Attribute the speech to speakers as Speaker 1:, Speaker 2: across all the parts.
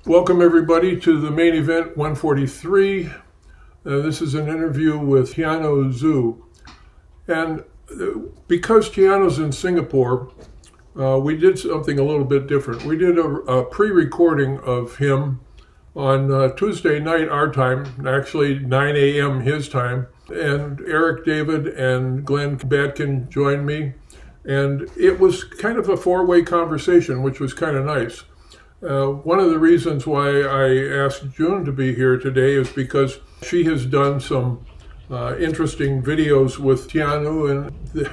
Speaker 1: Welcome everybody to the main event 143. This is an interview with Tianyu Xu. And because Tianyu's in Singapore, we did something a little bit different. We did a pre-recording of him on Tuesday night our time, actually 9 a.m. his time. And Eric David and Glenn Batkin joined me. And it was kind of a four-way conversation, which was kind of nice. One of the reasons why I asked June to be here today is because she has done some interesting videos with Tianyu, and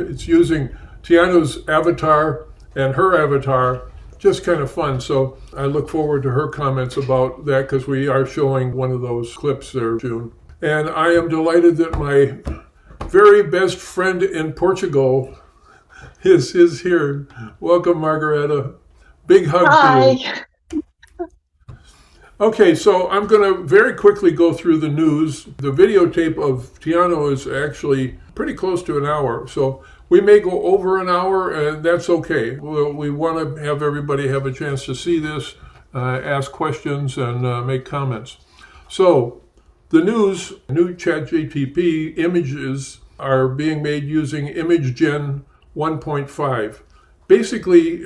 Speaker 1: it's using Tianyu's avatar and her avatar, just kind of fun. So I look forward to her comments about that because we are showing one of those clips there, June. And I am delighted that my very best friend in Portugal is here. Welcome, Margareta. Big hug to you.
Speaker 2: Hi.
Speaker 1: Okay, so I'm going to very quickly go through the news. The videotape of Tianyu is actually pretty close to an hour, so we may go over an hour, and that's okay. We want to have everybody have a chance to see this, ask questions, and make comments. So the news, new ChatGPT images are being made using ImageGen 1.5. Basically,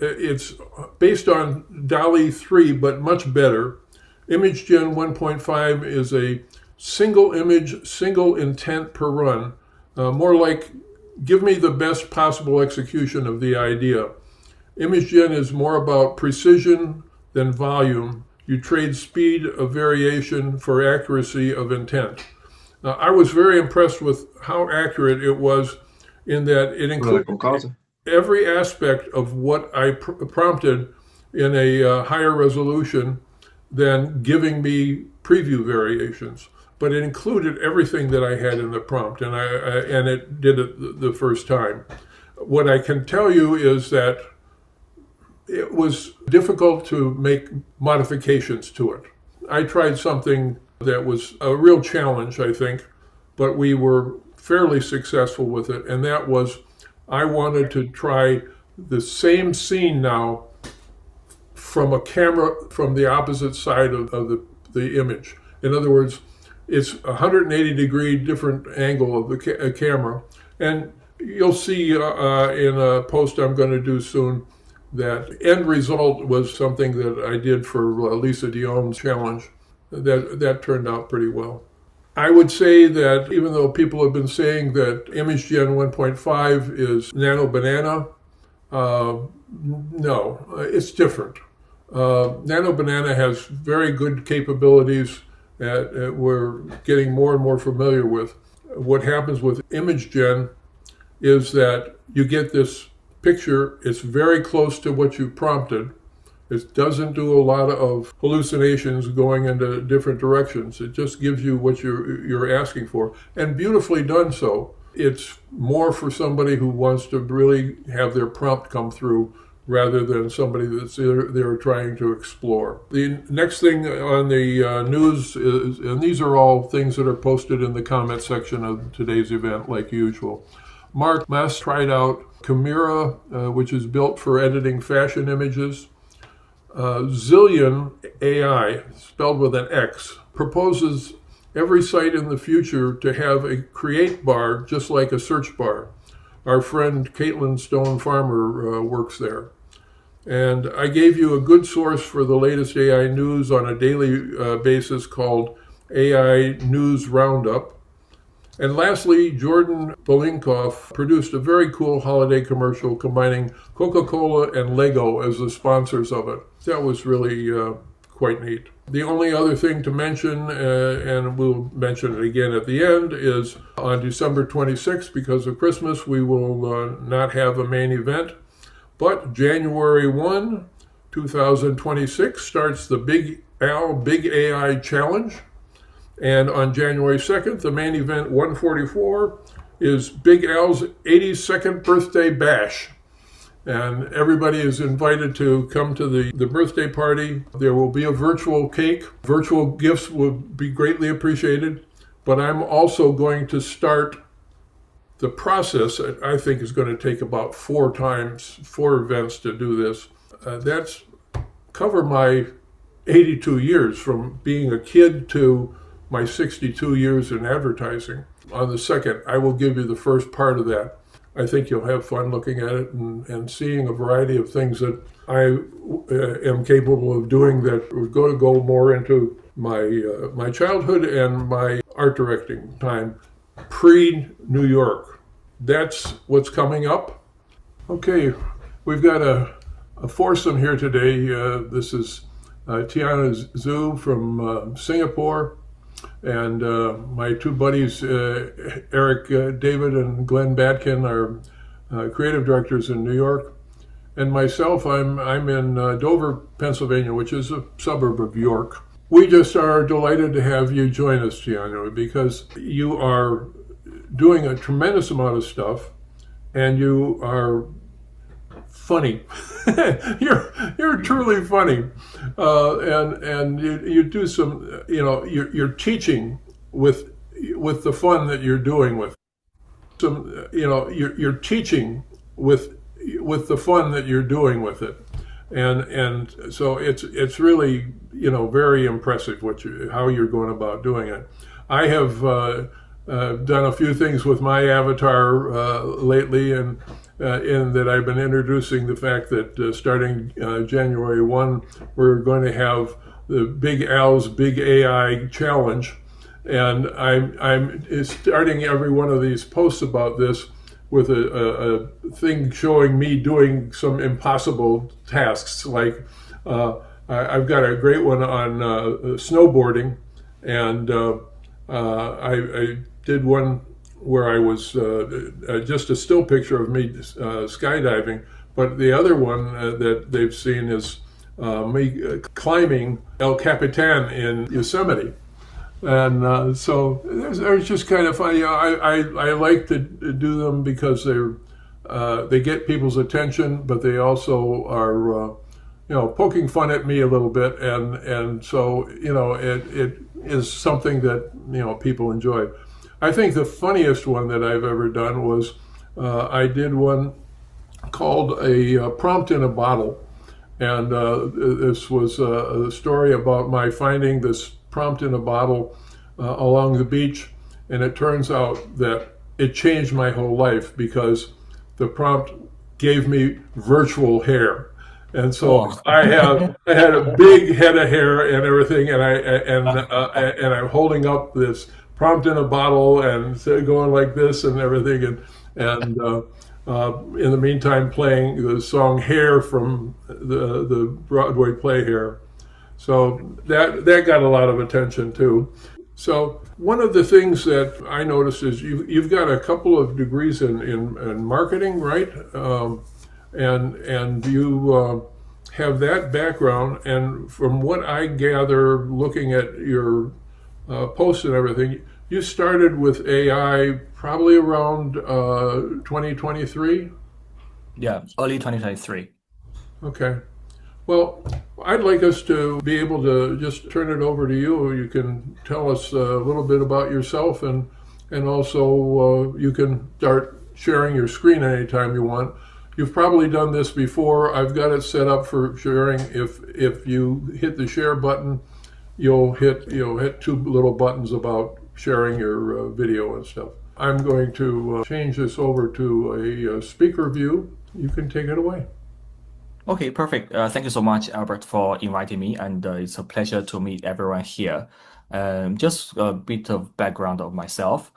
Speaker 1: it's based on DALL-E 3, but much better. ImageGen 1.5 is a single image, single intent per run. More like, give me the best possible execution of the idea. ImageGen is more about precision than volume. You trade speed of variation for accuracy of intent. Now, I was very impressed with how accurate it was in that it included every aspect of what I prompted in a higher resolution than giving me preview variations. But it included everything that I had in the prompt, and it did it the first time. What I can tell you is that it was difficult to make modifications to it. I tried something that was a real challenge, I think, but we were fairly successful with it, and that was I wanted to try the same scene now from a camera from the opposite side of the image. In other words, it's a 180-degree different angle of the camera. And you'll see in a post I'm going to do soon that end result was something that I did for Lisa Dionne's challenge. That turned out pretty well. I would say that even though people have been saying that ImageGen 1.5 is Nano Banana, no, it's different. Nano Banana has very good capabilities that we're getting more and more familiar with. What happens with ImageGen is that you get this picture, it's very close to what you prompted. It doesn't do a lot of hallucinations going into different directions. It just gives you what you're asking for, and beautifully done so. It's more for somebody who wants to really have their prompt come through rather than somebody that's they're trying to explore. The next thing on the news is, and these are all things that are posted in the comment section of today's event like usual. Mark Mess tried out Chimera, which is built for editing fashion images. Zillion AI, spelled with an X, proposes every site in the future to have a create bar just like a search bar. Our friend Caitlin Stone Farmer works there. And I gave you a good source for the latest AI news on a daily basis called AI News Roundup. And lastly, Jordan Bolinkoff produced a very cool holiday commercial combining Coca-Cola and Lego as the sponsors of it. That was really quite neat. The only other thing to mention, and we'll mention it again at the end, is on December 26th, because of Christmas, we will not have a main event. But January 1, 2026 starts the Big Al Big AI Challenge. And on January 2nd, the main event 144 is Big Al's 82nd birthday bash. And everybody is invited to come to the birthday party. There will be a virtual cake. Virtual gifts would be greatly appreciated. But I'm also going to start the process. I think is going to take about 4 events to do this. That's cover my 82 years from being a kid to my 62 years in advertising. On the second, I will give you the first part of that. I think you'll have fun looking at it and seeing a variety of things that I am capable of doing that are going to go more into my childhood and my art directing time pre New York. That's what's coming up. Okay, we've got a foursome here today. This is Tianyu Xu from Singapore, and my two buddies, Eric David and Glenn Batkin, are creative directors in New York. And myself, I'm in Dover, Pennsylvania, which is a suburb of York. We just are delighted to have you join us, Tianyu, because you are doing a tremendous amount of stuff, and you are funny. you're truly funny, and you do some. You're teaching with the fun that you're doing with some. You're teaching with the fun that you're doing with it, and so it's really very impressive how you're going about doing it. I have done a few things with my avatar lately, and in that I've been introducing the fact that starting January 1, we're going to have the Big Al's Big AI Challenge, and I'm starting every one of these posts about this with a thing showing me doing some impossible tasks. Like I've got a great one on snowboarding, and I did one where I was just a still picture of me skydiving, but the other one that they've seen is me climbing El Capitan in Yosemite. And so they're just kind of funny. I like to do them because they get people's attention, but they also are poking fun at me a little bit, and so it is something that people enjoy. I think the funniest one that I've ever done was I did one called a prompt in a bottle, and this was a story about my finding this prompt in a bottle along the beach, and it turns out that it changed my whole life because the prompt gave me virtual hair. And so I had a big head of hair and everything, and I'm holding up this prompt in a bottle and going like this and everything, and in the meantime playing the song "Hair" from the Broadway play Hair. So that got a lot of attention too. So one of the things that I noticed is you've got a couple of degrees in marketing, right? And you have that background. And from what I gather, looking at your posts and everything, you started with AI probably around 2023?
Speaker 2: Yeah, early 2023.
Speaker 1: Okay. Well, I'd like us to be able to just turn it over to you. You can tell us a little bit about yourself, and also you can start sharing your screen anytime you want. You've probably done this before. I've got it set up for sharing. If you hit the share button, you'll hit two little buttons about sharing your video and stuff. I'm going to change this over to a speaker view. You can take it away.
Speaker 2: Okay, perfect. Thank you so much, Albert, for inviting me, and it's a pleasure to meet everyone here. Just a bit of background of myself.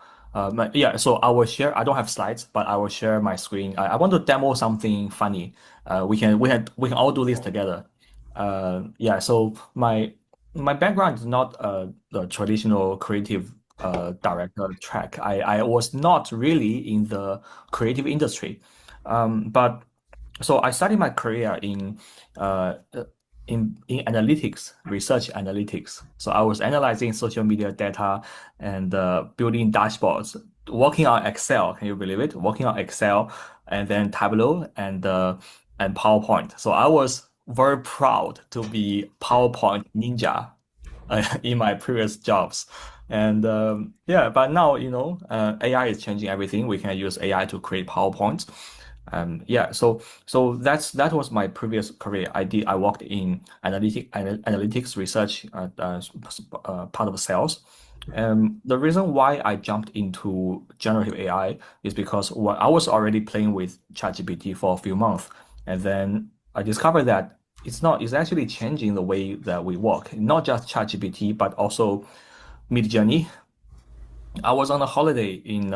Speaker 2: Yeah, so I will share. I don't have slides, but I will share my screen. I want to demo something funny. We can all do this together. Yeah, so my background is not the traditional creative director track. I was not really in the creative industry, but. So I started my career uh, in analytics, research analytics. So I was analyzing social media data and building dashboards, working on Excel. Can you believe it? Working on Excel and then Tableau and PowerPoint. So I was very proud to be PowerPoint ninja in my previous jobs. And yeah, but now AI is changing everything. We can use AI to create PowerPoints. Yeah, so that was my previous career. I worked in analytics research, part of sales. The reason why I jumped into generative AI is because I was already playing with ChatGPT for a few months, and then I discovered that it's actually changing the way that we work. Not just ChatGPT, but also Midjourney. I was on a holiday in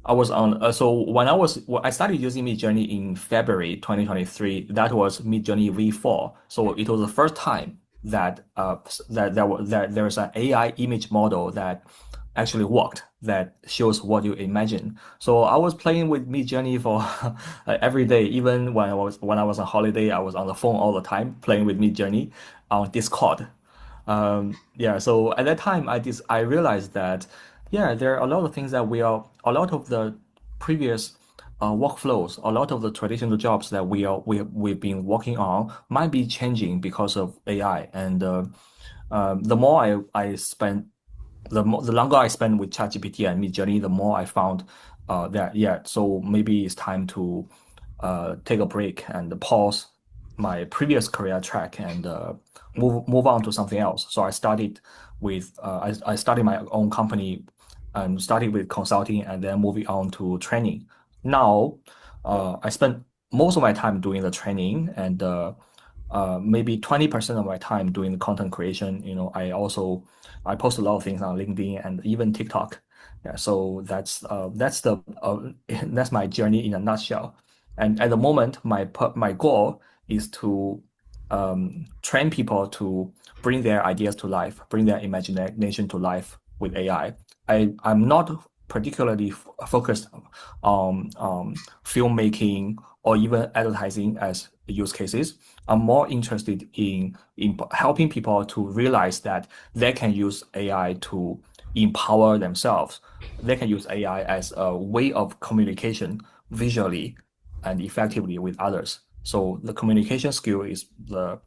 Speaker 2: I was on so when I started using Midjourney in February 2023, that was Midjourney V4. So it was the first time that that there's an AI image model that actually worked, that shows what you imagine. So I was playing with Midjourney for every day, even when I was on holiday, I was on the phone all the time playing with Midjourney on Discord. Yeah, so at that time, I realized that yeah, there are a lot of things that a lot of the previous workflows, a lot of the traditional jobs that we've been working on might be changing because of AI. And the more I spend, the longer I spend with ChatGPT and Midjourney, the more I found that yeah, so maybe it's time to take a break and pause my previous career track and move on to something else. So I started my own company and started with consulting and then moving on to training. Now, I spend most of my time doing the training and maybe 20% of my time doing the content creation. You know, I post a lot of things on LinkedIn and even TikTok. Yeah, so that's the that's my journey in a nutshell. And at the moment, my goal is to train people to bring their ideas to life, bring their imagination to life with AI. I'm not particularly focused on filmmaking or even advertising as use cases. I'm more interested in helping people to realize that they can use AI to empower themselves. They can use AI as a way of communication visually and effectively with others. So the communication skill is the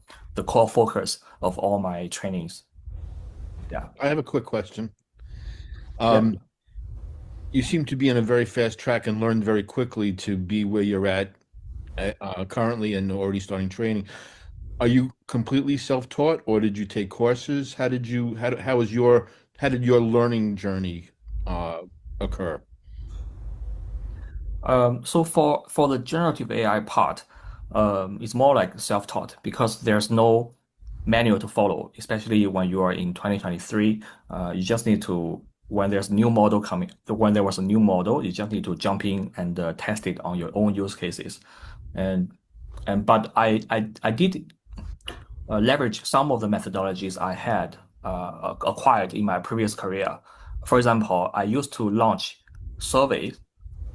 Speaker 2: core focus of all my trainings. Yeah.
Speaker 3: I have a quick question.
Speaker 2: Yeah.
Speaker 3: You seem to be on a very fast track and learned very quickly to be where you're at currently and already starting training. Are you completely self-taught, or did you take courses? How did your learning journey uh, occur?
Speaker 2: So for the generative AI part, it's more like self-taught because there's no manual to follow, especially when you are in 2023. You just need to when there's new model coming, when there was a new model, you just need to jump in and test it on your own use cases. And but I did leverage some of the methodologies I had acquired in my previous career. For example, I used to launch surveys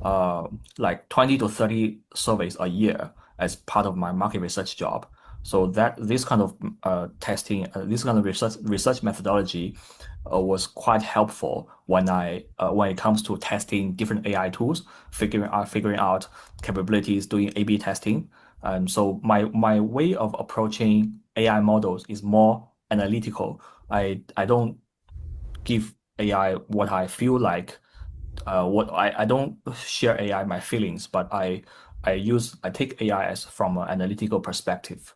Speaker 2: uh, like 20 to 30 surveys a year as part of my market research job. So that this kind of testing, this kind of research methodology was quite helpful when it comes to testing different AI tools, figuring out capabilities, doing A/B testing. So my way of approaching AI models is more analytical. I don't give AI what I feel like what I don't share AI my feelings, but I take AI as from an analytical perspective.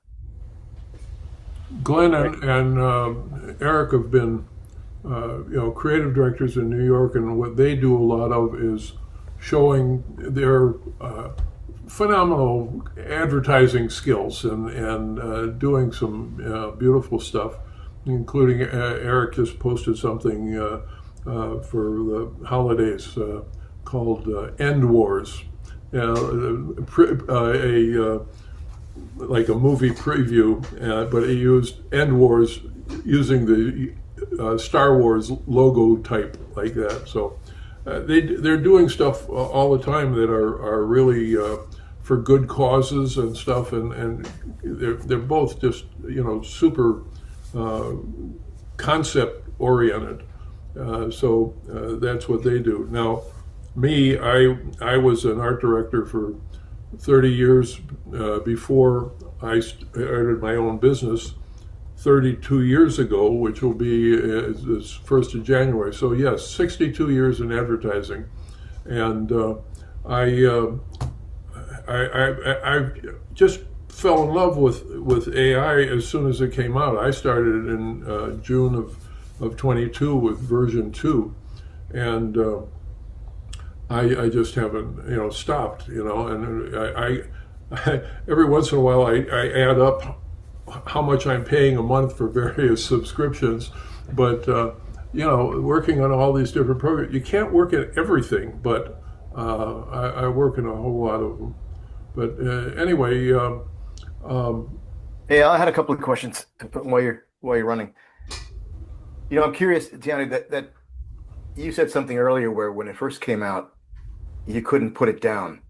Speaker 1: Glenn
Speaker 3: Right.
Speaker 1: and Eric have been, creative directors in New York, and what they do a lot of is showing their phenomenal advertising skills and doing some beautiful stuff, including Eric just posted something for the holidays called End Wars. A like a movie preview, but he used End Wars using the Star Wars logo type like that. So they're doing stuff all the time that are really for good causes and stuff, and they're both just super uh, concept oriented. That's what they do. Now, me, I was an art director for 30 years before I started my own business 32 years ago, which will be this 1st of January. So, yes, 62 years in advertising. And I I just fell in love with AI as soon as it came out. I started in June of 22 with version 2, and I just haven't stopped, and I every once in a while I add up how much I'm paying a month for various subscriptions, but working on all these different programs, you can't work at everything, but I work in a whole lot of them. But anyway,
Speaker 4: Hey, I had a couple of questions while you're running. I'm curious, Tiana, that you said something earlier where when it first came out, you couldn't put it down,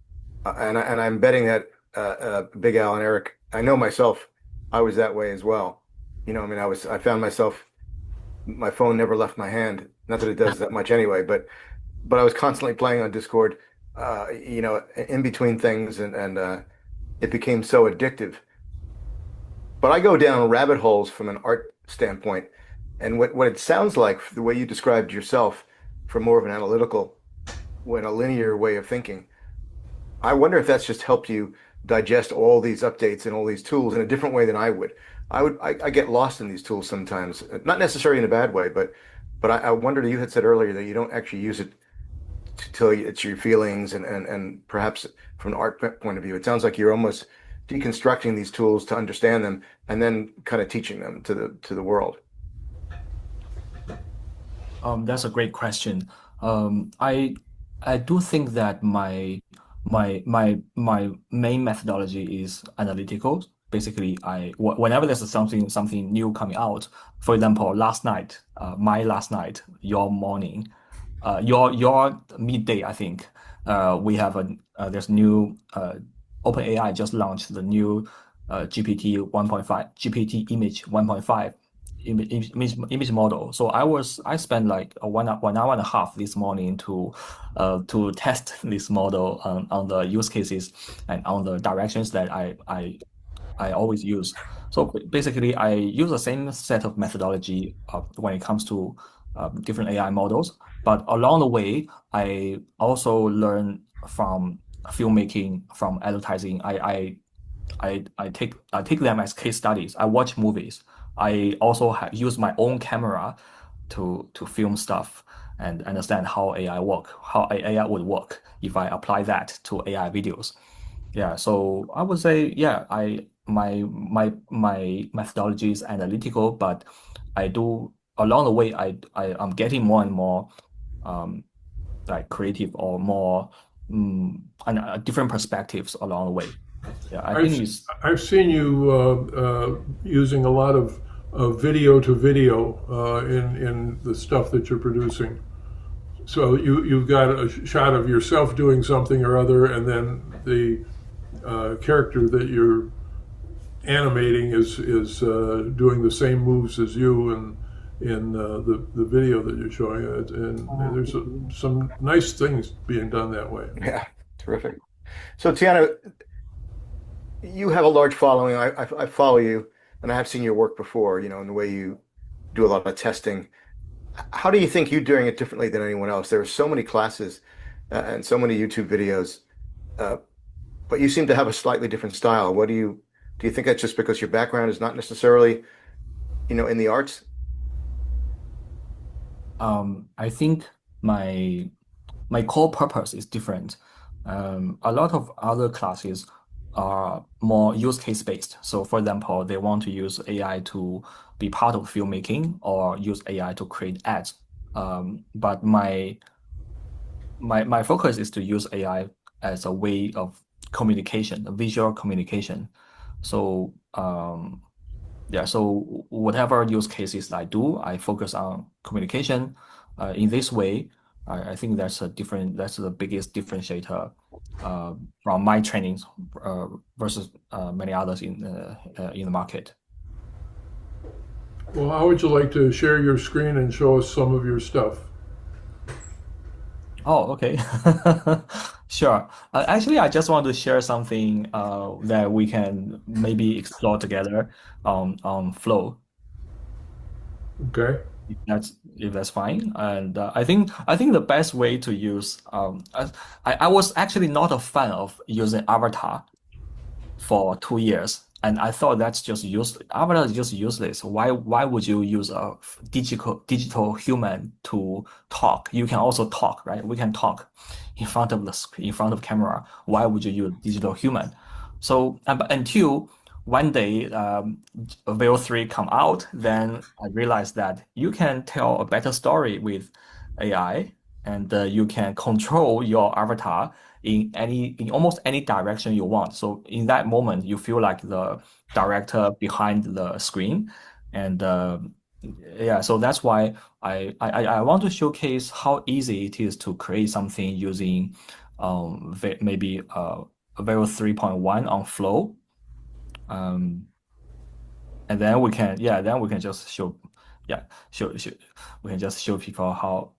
Speaker 4: and I'm betting that Big Al and Eric, I know myself, I was that way as well. I mean, I found myself, my phone never left my hand. Not that it does that much anyway, but I was constantly playing on Discord, in between things, and it became so addictive. But I go down rabbit holes from an art standpoint, and what it sounds like, the way you described yourself, from more of an analytical, when a linear way of thinking. I wonder if that's just helped you digest all these updates and all these tools in a different way than I would. I get lost in these tools sometimes, not necessarily in a bad way, but I wondered, you had said earlier that you don't actually use it to tell you it's your feelings, and perhaps from an art point of view, it sounds like you're almost deconstructing these tools to understand them and then kind of teaching them to the world.
Speaker 2: That's a great question. I do think that my main methodology is analytical. Basically, whenever there's something new coming out, for example, last night, my last night, your morning, your midday, I think, we have there's new OpenAI just launched the new GPT 1.5 GPT image 1.5 image model. So I spent like one hour and a half this morning to test this model on the use cases and on the directions that I always use. So basically, I use the same set of methodology when it comes to different AI models. But along the way, I also learn from filmmaking, from advertising. I take them as case studies. I watch movies. I also use my own camera to film stuff and understand how AI would work if I apply that to AI videos. Yeah, so I would say, yeah, my methodology is analytical, but I do along the way I'm getting more and more um, like creative or more and different perspectives along the way. Yeah, I think it's
Speaker 1: I've seen you using a lot of video to video in the stuff that you're producing. So you've got a shot of yourself doing something or other, and then the character that you're animating is doing the same moves as you, and in the video that you're showing, and there's some nice things being done that way.
Speaker 4: Yeah, terrific. So, Tiana, you have a large following. I follow you, and I have seen your work before, in the way you do a lot of testing. How do you think you're doing it differently than anyone else? There are so many classes and so many YouTube videos, uh, but you seem to have a slightly different style. Do you think that's just because your background is not necessarily, in the arts?
Speaker 2: I think my core purpose is different. A lot of other classes are more use case based. So, for example, they want to use AI to be part of filmmaking or use AI to create ads. But my focus is to use AI as a way of communication, a visual communication. So yeah, so whatever use cases I do, I focus on communication. In this way, I think that's the biggest differentiator from my trainings versus many others in the market.
Speaker 1: Well, how would you like to share your screen and show us some of your stuff?
Speaker 2: Oh, okay. Sure. Actually, I just want to share something that we can maybe explore together on Flow.
Speaker 1: Okay.
Speaker 2: if that's fine. And I think the best way to use I was actually not a fan of using avatar for 2 years, and I thought that's just useless. Avatar is just useless. Why would you use a digital human to talk? You can also talk, right? We can talk in front of camera. Why would you use digital human? So but until one day Veo 3 come out, then I realized that you can tell a better story with AI, and you can control your avatar in almost any direction you want. So in that moment, you feel like the director behind the screen, and yeah. So that's why I want to showcase how easy it is to create something using maybe Vero 3.1 on Flow, um, and then we can just show yeah show we can just show people how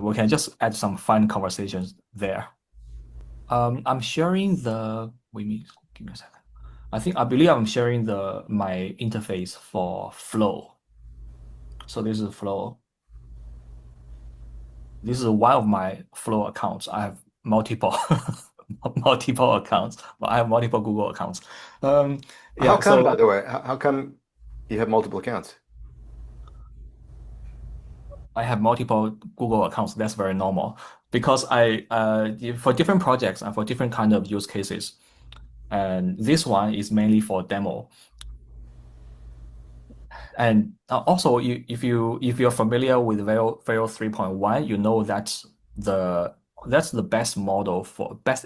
Speaker 2: we can just add some fun conversations there. I'm sharing the, wait me, give me a second. I believe I'm sharing my interface for Flow. So this is Flow. This is one of my Flow accounts. I have multiple multiple accounts, but I have multiple Google accounts. Um,
Speaker 4: How
Speaker 2: yeah,
Speaker 4: come, by
Speaker 2: so
Speaker 4: the way, how come you have multiple accounts?
Speaker 2: I have multiple Google accounts. That's very normal because for different projects and for different kind of use cases. And this one is mainly for demo. And also, if you're familiar with Veo 3.1, you know that's the best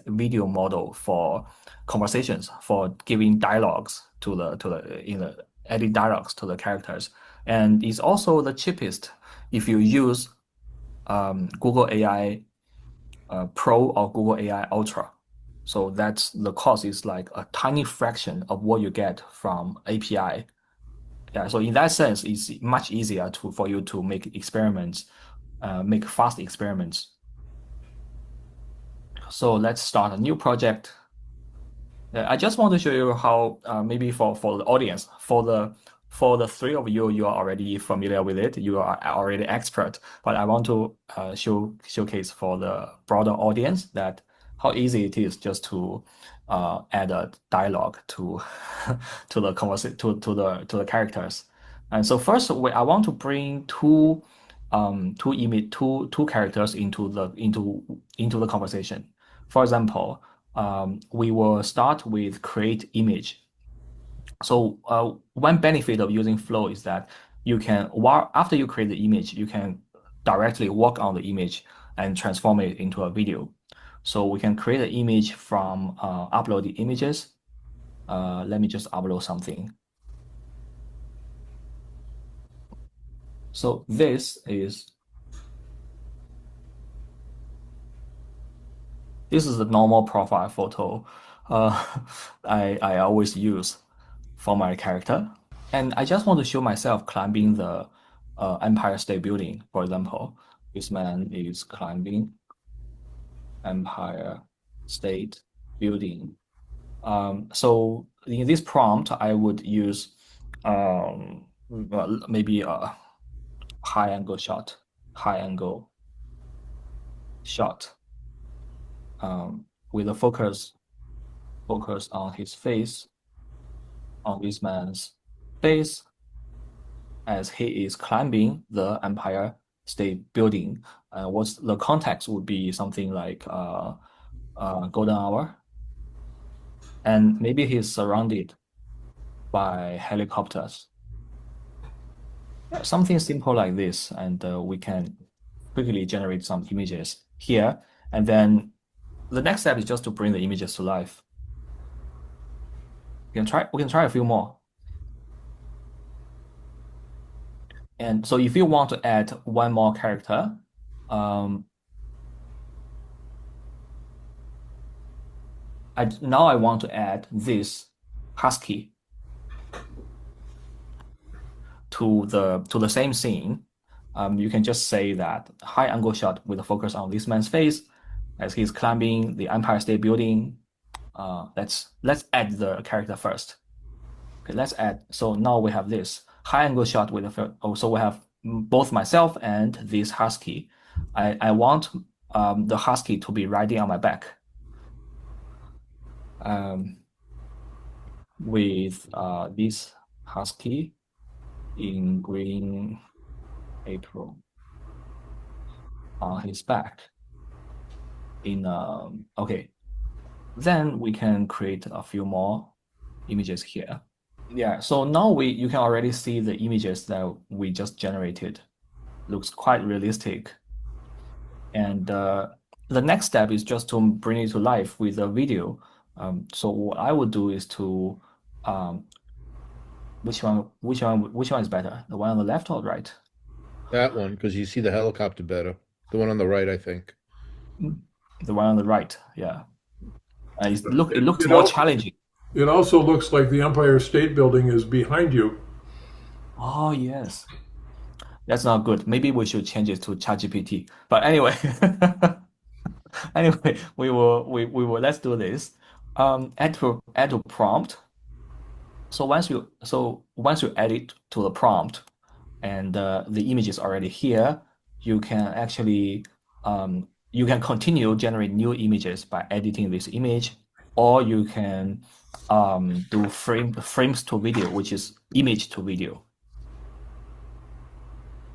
Speaker 2: video model for conversations, for giving dialogues adding dialogues to the characters, and it's also the cheapest if you use Google AI Pro or Google AI Ultra. So that's the cost is like a tiny fraction of what you get from API. Yeah, so in that sense, it's much easier for you to make experiments, make fast experiments. So let's start a new project. I just want to show you how maybe for the audience, for the three of you, you are already familiar with it. You are already expert. But I want to showcase for the broader audience that how easy it is just to add a dialogue to to the conversation to the characters. And so first, I want to bring two characters into the conversation. For example, we will start with create image. So one benefit of using Flow is that after you create the image, you can directly work on the image and transform it into a video. So we can create an image from upload the images. Let me just upload something. So this is the normal profile photo I always use for my character. And I just want to show myself climbing the Empire State Building, for example. This man is climbing Empire State Building. So in this prompt, I would use maybe a high angle shot with a focus on his face, on this man's face, as he is climbing the Empire State Building. What's the context would be something like golden hour, and maybe he's surrounded by helicopters. Something simple like this, and we can quickly generate some images here, and then the next step is just to bring the images to life. We can try a few more. And so if you want to add one more character, now I want to add this husky to the same scene. You can just say that high angle shot with a focus on this man's face as he's climbing the Empire State Building. Let's add the character first. Okay, let's add. So now we have this high angle shot with so we have both myself and this husky. I want the husky to be riding on my back with this husky in green apron on his back. Okay, then we can create a few more images here. Yeah, so now you can already see the images that we just generated. Looks quite realistic. And the next step is just to bring it to life with a video. So what I would do is to which one is better? The one on the left or right?
Speaker 3: That one, because you see the helicopter better. The one on the right, I think.
Speaker 2: The one on the right, yeah. It looks
Speaker 1: You
Speaker 2: more
Speaker 1: know,
Speaker 2: challenging.
Speaker 1: It also looks like the Empire State Building is behind you.
Speaker 2: Oh yes. That's not good. Maybe we should change it to ChatGPT. But anyway, anyway, we will let's do this. Add to prompt. So once you add it to the prompt and the image is already here, you can actually you can continue generate new images by editing this image, or you can do frames to video, which is image to video.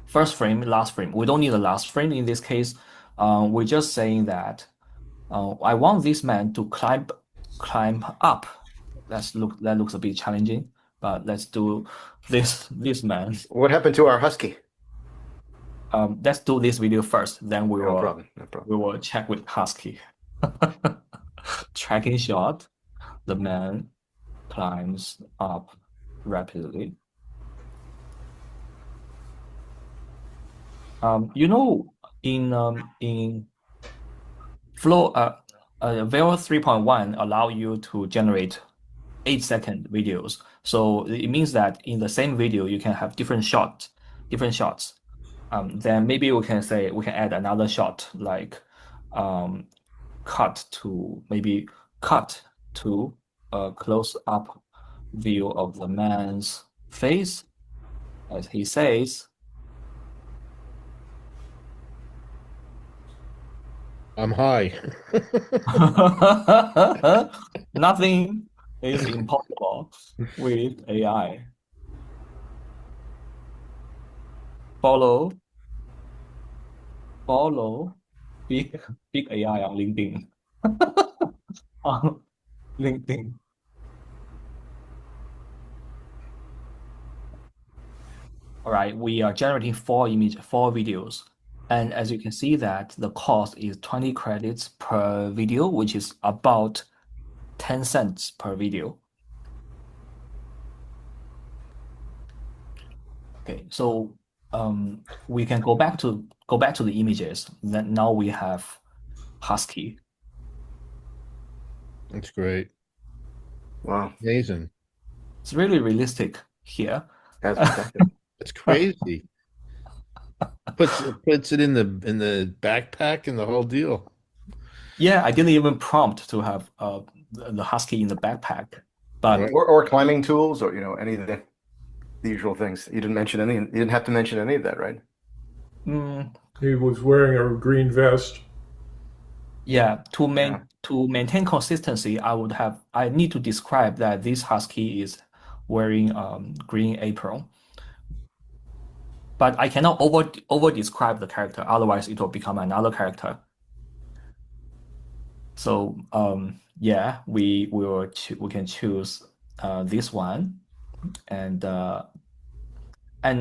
Speaker 2: First frame, last frame. We don't need the last frame in this case. We're just saying that I want this man to climb up. That looks a bit challenging, but let's do this man.
Speaker 4: What happened to our husky?
Speaker 2: Let's do this video first, then we
Speaker 4: No
Speaker 2: will
Speaker 4: problem.
Speaker 2: we will check with husky. Tracking shot. The man climbs up rapidly. In Flow, Veo 3.1 allow you to generate 8-second videos. So it means that in the same video you can have different shots. Then maybe we can add another shot like cut to a close-up view of the man's face as he says,
Speaker 3: I'm high.
Speaker 2: nothing is impossible with AI. Follow big AI on LinkedIn. On LinkedIn. All right, we are generating 4 videos. And as you can see that the cost is 20 credits per video, which is about 10 cents per video. Okay, so we can go back to the images. Then now we have husky.
Speaker 3: That's great.
Speaker 4: Wow.
Speaker 3: Amazing.
Speaker 2: It's really realistic here.
Speaker 4: That's effective.
Speaker 3: It's crazy. Puts it in the backpack and the whole deal.
Speaker 2: Yeah, I didn't even prompt to have the husky in the backpack, but
Speaker 4: Or climbing tools, or any of the usual things. You didn't mention any. You didn't have to mention any of that, right?
Speaker 1: He was wearing a green vest.
Speaker 2: yeah, to maintain consistency, I need to describe that this husky is wearing green apron. But I cannot over describe the character, otherwise it will become another character. So yeah, we can choose this one, and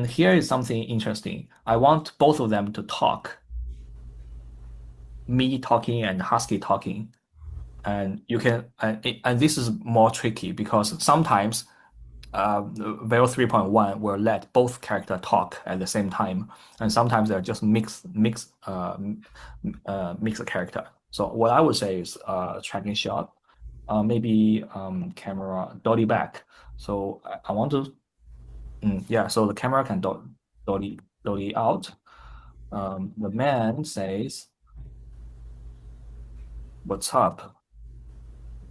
Speaker 2: here is something interesting. I want both of them to talk, me talking and husky talking, and you can and this is more tricky because sometimes Veo 3.1 will let both characters talk at the same time, and sometimes they're just mix a character. So what I would say is tracking shot, maybe camera dolly back. So I want to, yeah. So the camera can dolly out. The man says, "What's up,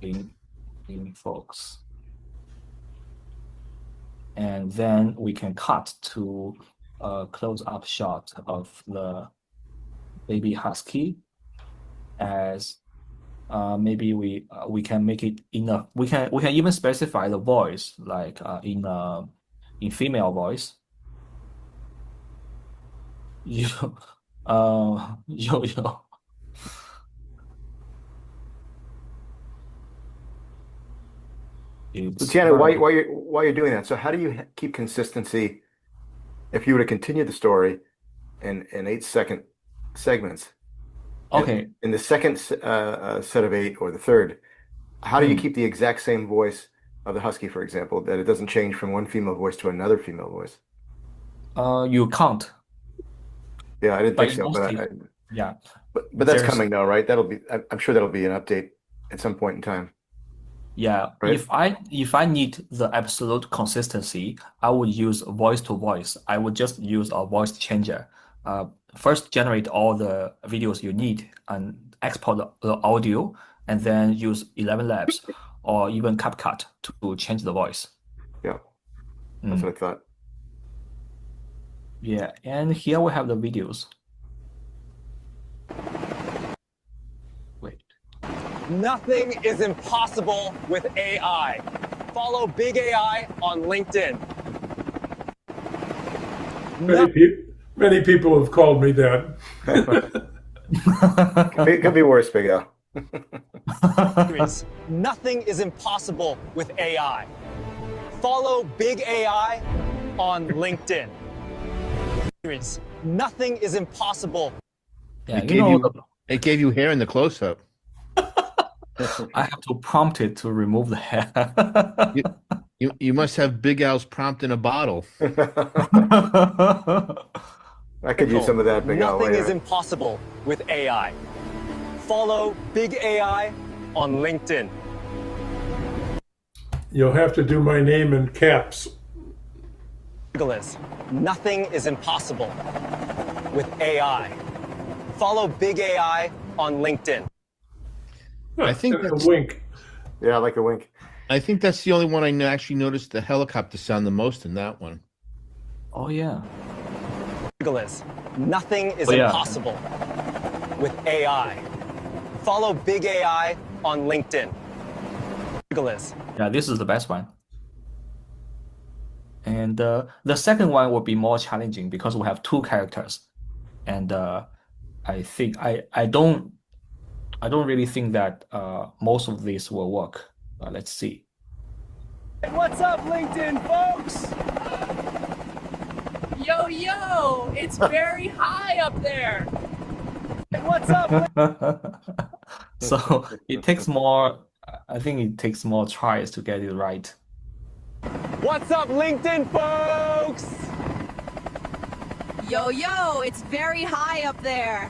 Speaker 2: in folks?" And then we can cut to a close-up shot of the baby husky, as maybe we can make it we can even specify the voice like in female voice. Yo, yo yo.
Speaker 4: So
Speaker 2: It's
Speaker 4: Tiana,
Speaker 2: very
Speaker 4: while you're doing that, so how do you keep consistency if you were to continue the story in 8-second segments?
Speaker 2: okay.
Speaker 4: In the second set of 8 or the third, how do you keep the exact same voice of the husky, for example, that it doesn't change from one female voice to another female voice?
Speaker 2: You can't,
Speaker 4: Yeah, I didn't
Speaker 2: but
Speaker 4: think
Speaker 2: in
Speaker 4: so,
Speaker 2: most
Speaker 4: but
Speaker 2: cases, yeah,
Speaker 4: but that's
Speaker 2: there's
Speaker 4: coming though, right? I'm sure that'll be an update at some point in time,
Speaker 2: yeah.
Speaker 4: right?
Speaker 2: If I need the absolute consistency, I would use voice to voice. I would just use a voice changer. Uh, First generate all the videos you need and export the audio, and then use 11 Labs or even CapCut to change the voice.
Speaker 4: Yeah, that's
Speaker 2: Mm.
Speaker 4: what I thought.
Speaker 2: Yeah, and here we have the videos. Wait.
Speaker 5: Nothing is impossible with AI. Follow Big AI on LinkedIn.
Speaker 1: Many people have called me that.
Speaker 4: It could be worse, Big Al.
Speaker 5: Nothing is impossible with AI. Follow Big AI on LinkedIn. Nothing is impossible.
Speaker 2: Yeah,
Speaker 3: It
Speaker 2: you
Speaker 3: gave
Speaker 2: know,
Speaker 3: you it gave you hair in the close-up.
Speaker 2: I have to prompt it to remove the hair.
Speaker 3: You must have Big Al's prompt in a bottle.
Speaker 4: I could use some of that, Big Al.
Speaker 5: Nothing
Speaker 4: Wait a
Speaker 5: is
Speaker 4: minute.
Speaker 5: impossible with AI. Follow Big AI on LinkedIn.
Speaker 1: You'll have to do my name in caps.
Speaker 5: Nothing is impossible with AI. Follow Big AI on LinkedIn.
Speaker 3: I think
Speaker 1: And a
Speaker 3: that's-
Speaker 1: wink.
Speaker 4: Yeah, I like the wink.
Speaker 3: I think that's the only one I actually noticed the helicopter sound the most in that one.
Speaker 2: Oh yeah.
Speaker 5: Nothing is
Speaker 2: Oh, yeah.
Speaker 5: impossible with AI. Follow Big AI on LinkedIn.
Speaker 2: Yeah, this is the best one. And the second one will be more challenging because we have two characters. And I think I don't really think that most of these will work. Let's see.
Speaker 5: What's up, LinkedIn folks?
Speaker 6: Yo, yo, it's very high up there.
Speaker 5: What's up?
Speaker 2: So it takes more. I think it takes more tries to get it right.
Speaker 5: What's up, LinkedIn folks?
Speaker 6: Yo, yo, it's very high up there.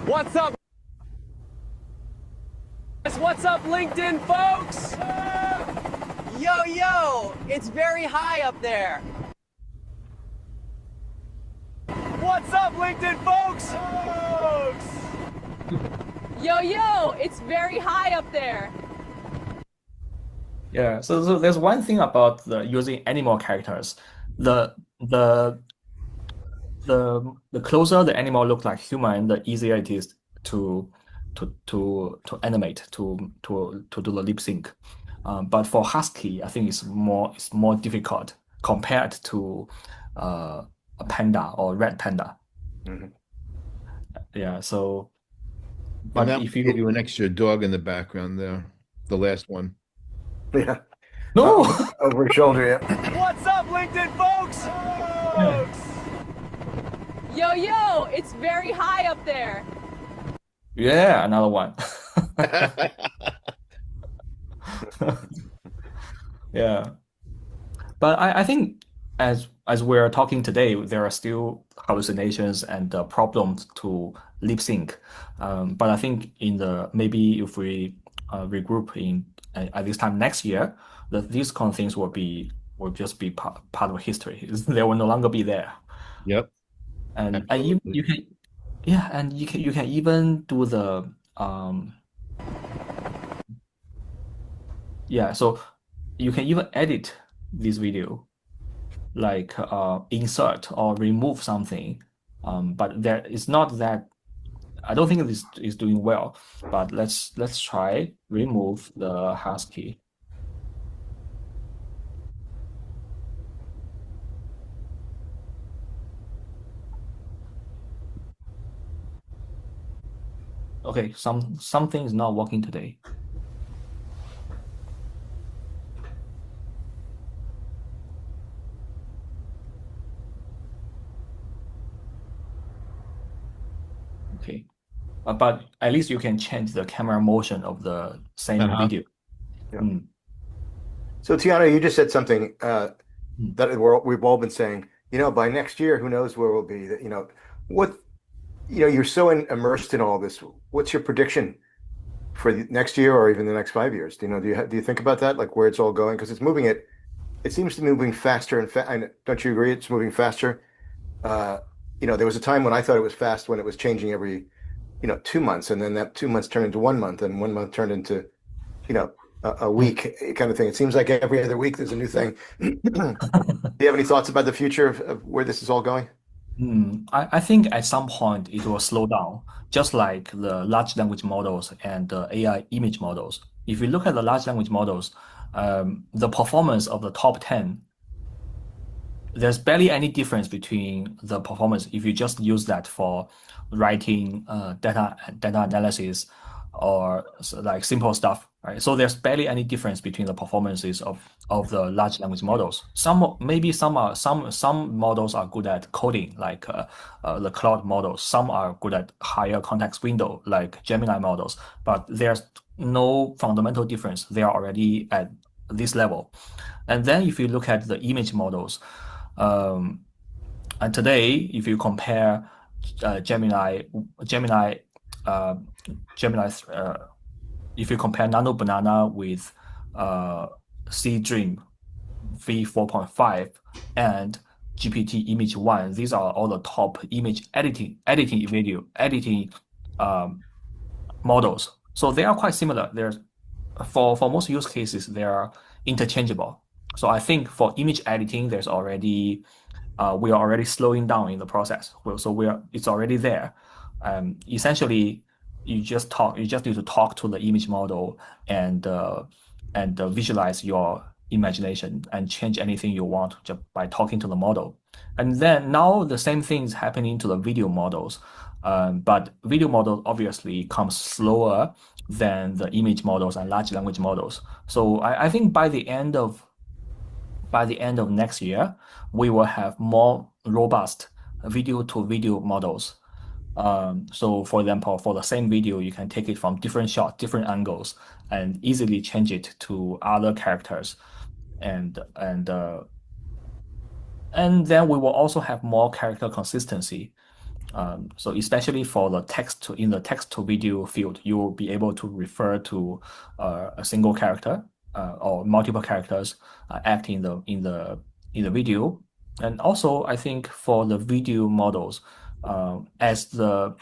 Speaker 5: What's up? What's up, LinkedIn folks?
Speaker 6: Yo, yo, it's very high up there.
Speaker 5: What's up, LinkedIn folks?
Speaker 6: Yo, yo, it's very high up there.
Speaker 2: Yeah. So there's one thing about the using animal characters. The closer the animal looks like human, the easier it is to animate to do the lip sync. But for husky, I think it's more difficult compared to a panda or red panda.
Speaker 4: Mhm.
Speaker 2: Yeah. So,
Speaker 3: And
Speaker 2: but
Speaker 3: that
Speaker 2: if
Speaker 3: gave
Speaker 2: you
Speaker 3: you an extra dog in the background there, the last one.
Speaker 4: Yeah,
Speaker 2: no.
Speaker 4: over his shoulder. Yeah.
Speaker 5: What's up, LinkedIn folks?
Speaker 6: Yo, yo, it's very high up there.
Speaker 2: Yeah, another one. Yeah. But I think as we're talking today, there are still hallucinations and problems to lip sync. But I think maybe if we regroup at this time next year, these kind of things will just be part of history. They will no longer be there.
Speaker 3: Yep.
Speaker 2: And
Speaker 3: Absolutely.
Speaker 2: you can yeah, and you can even do the yeah, so you can even edit this video like insert or remove something. But there is not that. I don't think this is doing well. But let's try remove the hash key. Okay, something is not working today. Okay, but at least you can change the camera motion of the same video.
Speaker 4: Yeah.
Speaker 2: Mm.
Speaker 4: So Tiana, you just said something
Speaker 2: Mm.
Speaker 4: that we've all been saying. By next year, who knows where we'll be? What you're so immersed in all this. What's your prediction for the next year or even the next 5 years? Do you think about that, like where it's all going? Because it seems to be moving faster and don't you agree? It's moving faster. There was a time when I thought it was fast when it was changing every 2 months, and then that 2 months turned into 1 month, and 1 month turned into a week kind of thing. It seems like every other week there's a new thing. Do you have any thoughts about the future of where this is all going?
Speaker 2: I think at some point it will slow down, just like the large language models and the AI image models. If you look at the large language models, the performance of the top 10, there's barely any difference between the performance if you just use that for writing data analysis or like simple stuff, right? So there's barely any difference between the performances of the large language models. Some models are good at coding, like the cloud models. Some are good at higher context window, like Gemini models. But there's no fundamental difference. They are already at this level. And then if you look at the image models, and today, if you compare Gemini, uh, Gemini, if you compare Nano Banana with C Dream V4.5 and GPT Image 1, these are all the top image editing video editing models. So they are quite similar. There's for most use cases, they are interchangeable. So I think for image editing, there's already we are already slowing down in the process. It's already there. Essentially, you just need to talk to the image model and visualize your imagination and change anything you want just by talking to the model. And then now the same thing is happening to the video models. But video model obviously comes slower than the image models and large language models. So I think by the end of next year, we will have more robust video to video models. So for example, for the same video, you can take it from different shots, different angles, and easily change it to other characters. And then we will also have more character consistency. So especially for the in the text to video field, you will be able to refer to a single character or multiple characters acting in the video. And also, I think for the video models, as the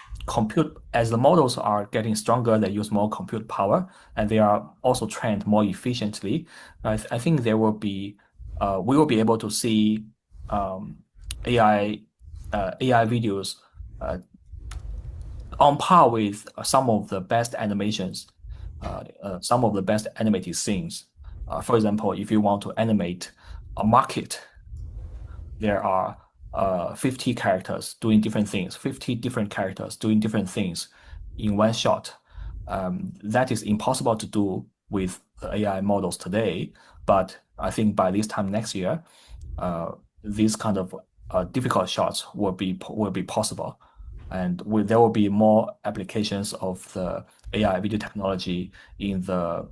Speaker 2: models are getting stronger, they use more compute power, and they are also trained more efficiently. I think we will be able to see AI videos on par with some of the best animations, some of the best animated scenes. For example, if you want to animate a market, there are 50 characters doing different things, 50 different characters doing different things in one shot. That is impossible to do with the AI models today, but I think by this time next year, these kind of difficult shots will be possible, and there will be more applications of the AI video technology in the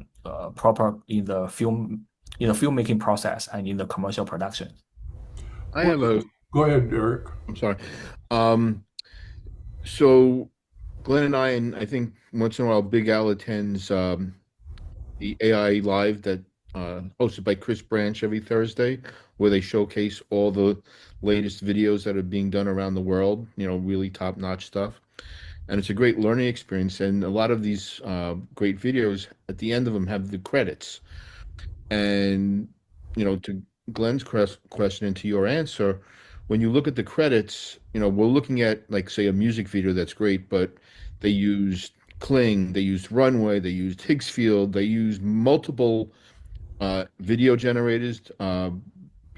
Speaker 2: filmmaking process and in the commercial production.
Speaker 1: Go ahead, Eric.
Speaker 3: I'm sorry. So Glenn and I think once in a while, Big Al attends the AI Live that hosted by Chris Branch every Thursday, where they showcase all the latest videos that are being done around the world, really top-notch stuff. And it's a great learning experience. And a lot of these great videos, at the end of them, have the credits. And, to Glenn's question into your answer, when you look at the credits, we're looking at, like, say, a music video that's great, but they used Kling, they used Runway, they used Higgsfield, they used multiple video generators,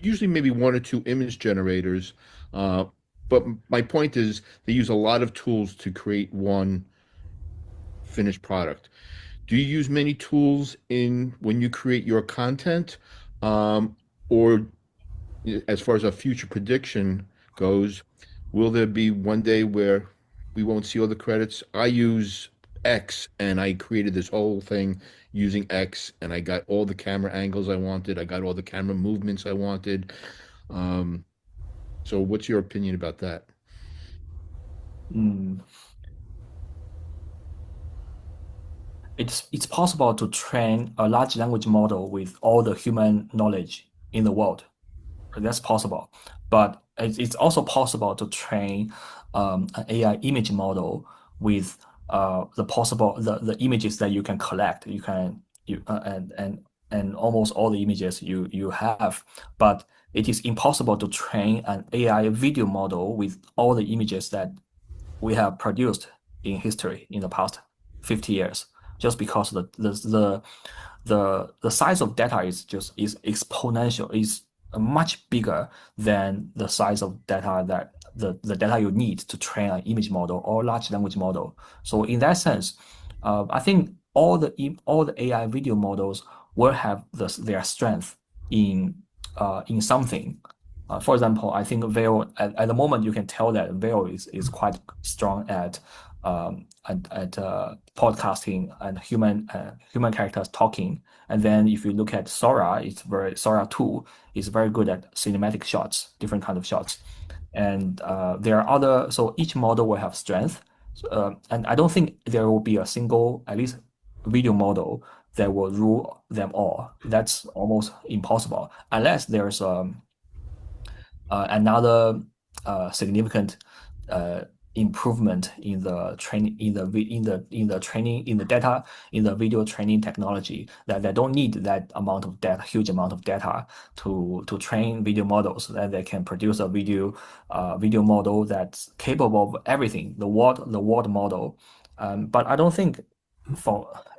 Speaker 3: usually maybe one or two image generators. Uh, but my point is, they use a lot of tools to create one finished product. Do you use many tools in when you create your content? Or as far as our future prediction goes, will there be one day where we won't see all the credits? I use X and I created this whole thing using X and I got all the camera angles I wanted. I got all the camera movements I wanted. Um, so what's your opinion about that?
Speaker 2: Mm. It's possible to train a large language model with all the human knowledge in the world. That's possible. But it's also possible to train an AI image model with the images that you can collect. And almost all the images you have. But it is impossible to train an AI video model with all the images that we have produced in history in the past 50 years, just because the size of data is exponential, is much bigger than the size of data that the data you need to train an image model or large language model. So in that sense, I think all the AI video models will have their strength in something. For example, I think Veo at the moment you can tell that Veo is quite strong at podcasting and human characters talking. And then if you look at Sora, Sora 2 is very good at cinematic shots, different kind of shots. And there are other, so each model will have strength. And I don't think there will be a single, at least video model that will rule them all. That's almost impossible unless there's another significant improvement in the training in the data in the video training technology that they don't need that amount of data, huge amount of data to train video models, that they can produce a video model that's capable of everything, the world model. But I don't think,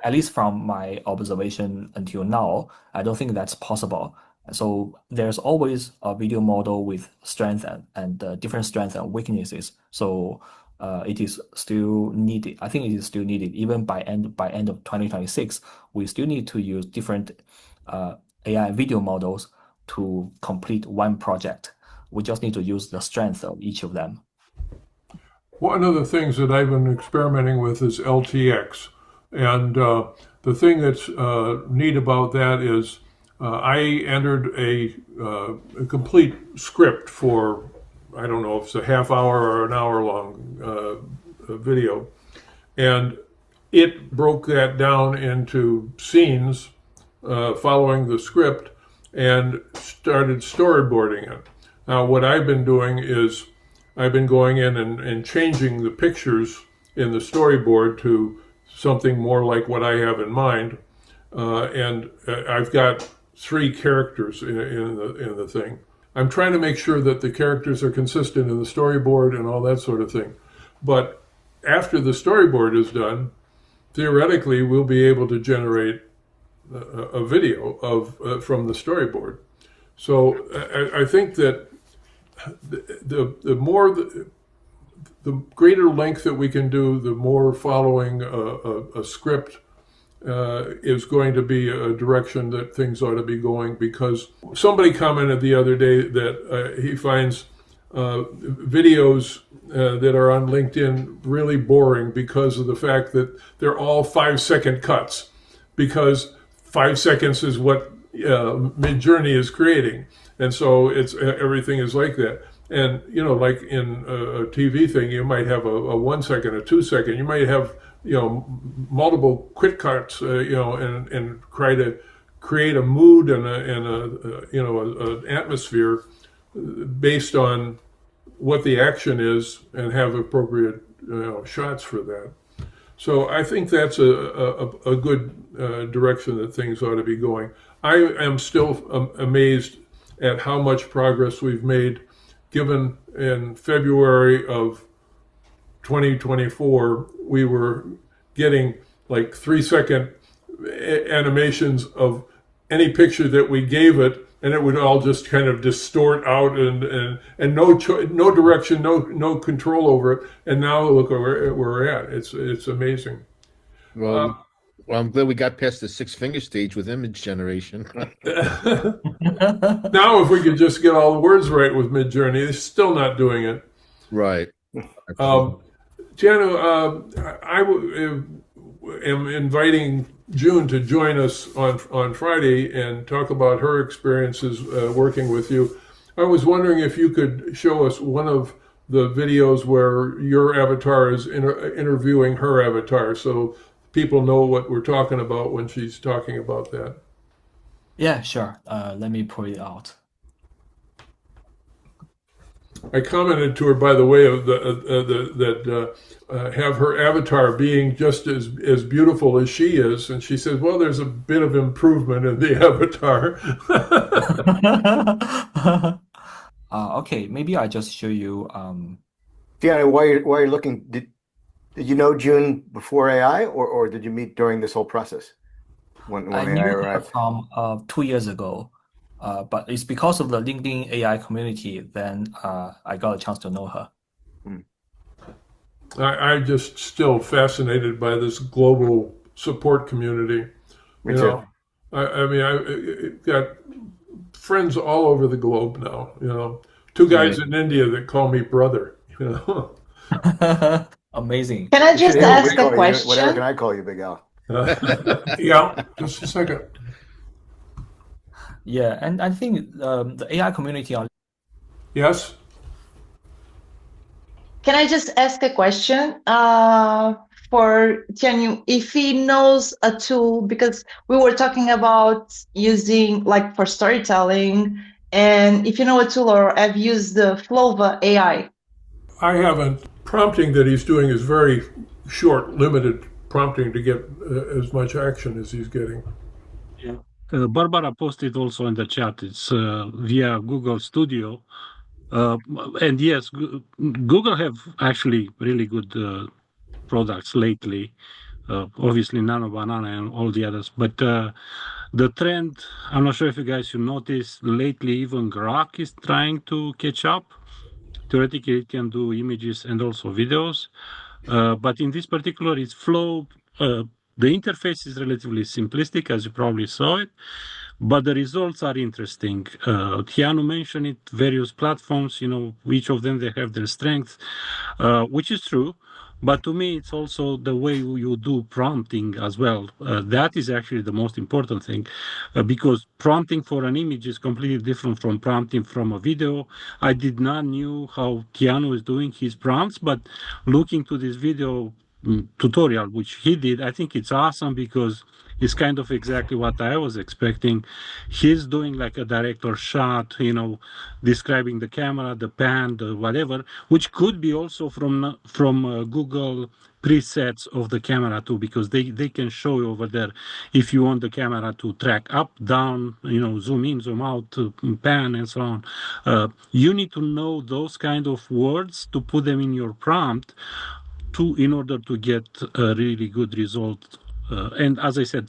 Speaker 2: at least from my observation until now, I don't think that's possible. So there's always a video model with strength and different strengths and weaknesses. So it is still needed. I think it is still needed. Even by end of 2026, we still need to use different AI video models to complete one project. We just need to use the strength of each of them.
Speaker 1: One of the things that I've been experimenting with is LTX. And the thing that's neat about that is I entered a complete script for, I don't know if it's a half hour or an hour long video. And it broke that down into scenes following the script and started storyboarding it. Now, what I've been doing is I've been going in and changing the pictures in the storyboard to something more like what I have in mind. And I've got 3 characters in the thing. I'm trying to make sure that the characters are consistent in the storyboard and all that sort of thing. But after the storyboard is done, theoretically, we'll be able to generate a video from the storyboard. So I think that the greater length that we can do, the more following a script is going to be a direction that things ought to be going, because somebody commented the other day that he finds videos that are on LinkedIn really boring because of the fact that they're all 5-second cuts, because 5 seconds is what Midjourney is creating. And so everything is like that. And, like in a TV thing, you might have a 1 second, a 2 second, you might have, multiple quick cuts, and try to create a mood and an atmosphere based on what the action is and have appropriate, shots for that. So I think that's a good direction that things ought to be going. I am still amazed at how much progress we've made, given in February of 2024, we were getting like 3-second animations of any picture that we gave it, and it would all just kind of distort out and no direction, no control over it. And now look where we're at. It's amazing.
Speaker 3: Well, I'm glad we got past the 6-finger stage with image generation.
Speaker 1: Now, if we could just get all the words right with Midjourney, they're still not doing it.
Speaker 3: Right.
Speaker 1: Tianyu, I am inviting June to join us on Friday and talk about her experiences working with you. I was wondering if you could show us one of the videos where your avatar is interviewing her avatar, so people know what we're talking about when she's talking about that.
Speaker 2: Yeah, sure. Let me pull it out.
Speaker 1: I commented to her, by the way, of that have her avatar being just as beautiful as she is, and she said, "Well, there's a bit of improvement in the avatar."
Speaker 2: Okay, maybe I just show you.
Speaker 4: Tianyu, while you're looking, did you know June before AI, or did you meet during this whole process when
Speaker 2: I
Speaker 4: AI
Speaker 2: knew her
Speaker 4: arrived?
Speaker 2: from 2 years ago, but it's because of the LinkedIn AI community, then I got a chance to know her.
Speaker 1: I'm just still fascinated by this global support community.
Speaker 4: Me too.
Speaker 1: I mean, I've got friends all over the globe now. 2 guys in India that call me brother.
Speaker 2: Amazing.
Speaker 7: Can I just
Speaker 4: Yeah,
Speaker 7: ask
Speaker 4: we call
Speaker 7: a
Speaker 4: you-
Speaker 7: question?
Speaker 4: Whatever can I call you, Big Al?
Speaker 1: Yeah, just a second.
Speaker 2: Yeah, and I think the AI community on
Speaker 1: Yes?
Speaker 7: Can I just ask a question for Tianyu? If he knows a tool, because we were talking about using like for storytelling, and if you know a tool or have used the Flova AI.
Speaker 1: I haven't. Prompting that he's doing is very short, limited prompting to get as much action as he's getting.
Speaker 8: Yeah. Barbara posted also in the chat. It's via Google Studio. And yes, Google have actually really good products lately. Obviously, Nano Banana and all the others. But the trend, I'm not sure if you guys should notice, lately even Grok is trying to catch up. Theoretically, it can do images and also videos. But in this particular, it's Flow. The interface is relatively simplistic, as you probably saw it, but the results are interesting. Tianyu mentioned it, various platforms, each of them, they have their strengths, which is true. But to me, it's also the way you do prompting as well. That is actually the most important thing, because prompting for an image is completely different from prompting from a video. I did not knew how Tianyu is doing his prompts, but looking to this video tutorial, which he did, I think it's awesome because it's kind of exactly what I was expecting. He's doing like a director shot, describing the camera, the pan, the whatever, which could be also from Google presets of the camera too, because they can show you over there if you want the camera to track up, down, zoom in, zoom out, pan, and so on. You need to know those kind of words to put them in your prompt in order to get a really good result. And as I said,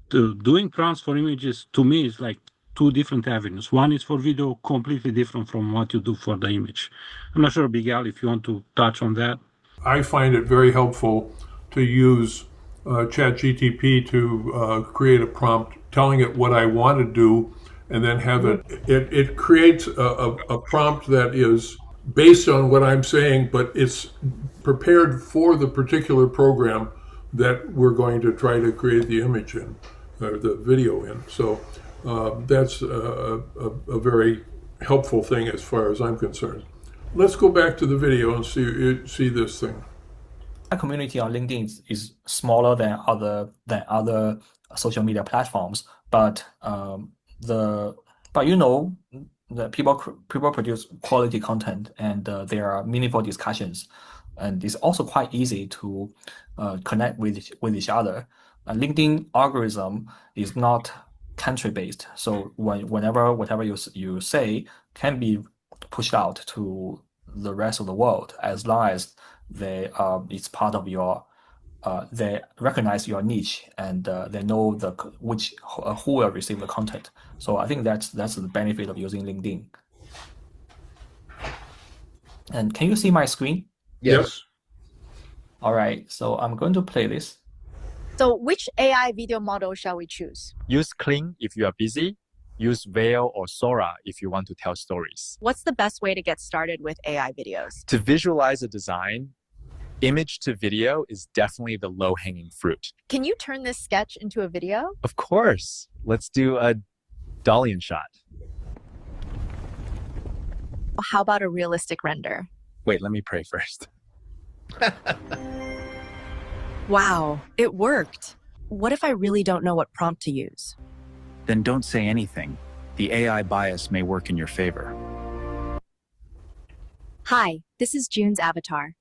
Speaker 8: doing prompts for images to me is like 2 different avenues. One is for video, completely different from what you do for the image. I'm not sure, Big Al, if you want to touch on that.
Speaker 1: I find it very helpful to use ChatGTP to create a prompt, telling it what I want to do, and then have it creates a prompt that is based on what I'm saying, but it's prepared for the particular program that we're going to try to create the image in, or the video in. So that's a very helpful thing as far as I'm concerned. Let's go back to the video and see this thing.
Speaker 2: The community on LinkedIn is smaller than other social media platforms, but the people produce quality content, and there are meaningful discussions, and it's also quite easy to connect with each other. LinkedIn algorithm is not country-based. So whenever whatever you say can be pushed out to the rest of the world, as long as it's part of your they recognize your niche and they know who will receive the content. So I think that's the benefit of using LinkedIn. And can you see my screen?
Speaker 1: Yes.
Speaker 2: All right, so I'm going to play this.
Speaker 9: So which AI video model shall we choose?
Speaker 10: Use Kling if you are busy. Use Veil or Sora if you want to tell stories.
Speaker 9: What's the best way to get started with AI videos?
Speaker 10: To visualize a design, image to video is definitely the low-hanging fruit.
Speaker 9: Can you turn this sketch into a video?
Speaker 10: Of course. Let's do a Dalian shot.
Speaker 9: How about a realistic render?
Speaker 10: Wait, let me pray first.
Speaker 9: Wow, it worked. What if I really don't know what prompt to use?
Speaker 11: Then don't say anything. The AI bias may work in your favor.
Speaker 9: Hi, this is June's avatar.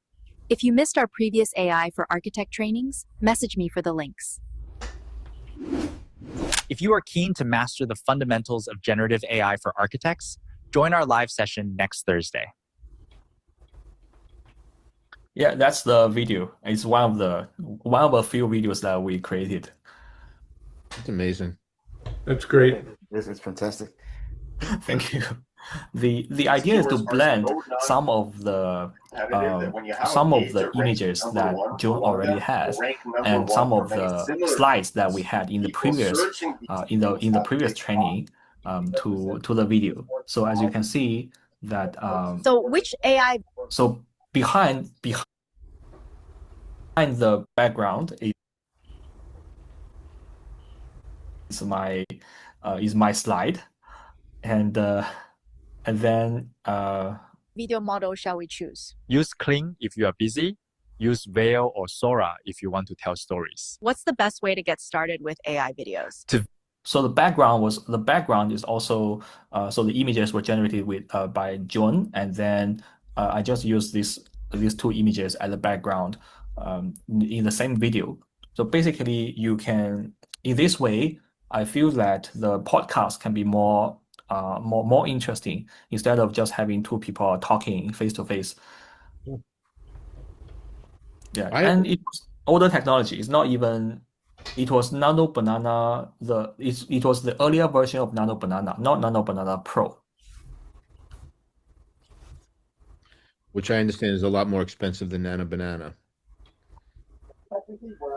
Speaker 9: If you missed our previous AI for architect trainings, message me for the links.
Speaker 10: If you are keen to master the fundamentals of generative AI for architects, join our live session next Thursday.
Speaker 2: Yeah, that's the video. It's one of a few videos that we created.
Speaker 3: That's amazing.
Speaker 1: That's great.
Speaker 4: It's fantastic.
Speaker 2: Thank you. The idea is to blend some of the images that June already has and some of the slides that we had in the previous previous training to the video. So as you can see that
Speaker 9: So which AI?
Speaker 2: So behind the background is my slide, and then
Speaker 9: Video model shall we choose?
Speaker 10: Use Kling if you are busy. Use Veil or Sora if you want to tell stories.
Speaker 9: What's the best way to get started with AI videos?
Speaker 2: So the background is also so the images were generated by John, and then I just used these two images as a background in the same video. So basically, you can in this way, I feel that the podcast can be more interesting instead of just having two people talking face to face. Yeah, and it was older technology. It's not even. It was Nano Banana. It was the earlier version of Nano Banana, not Nano Banana Pro.
Speaker 3: Which I understand is a lot more expensive than Nano Banana.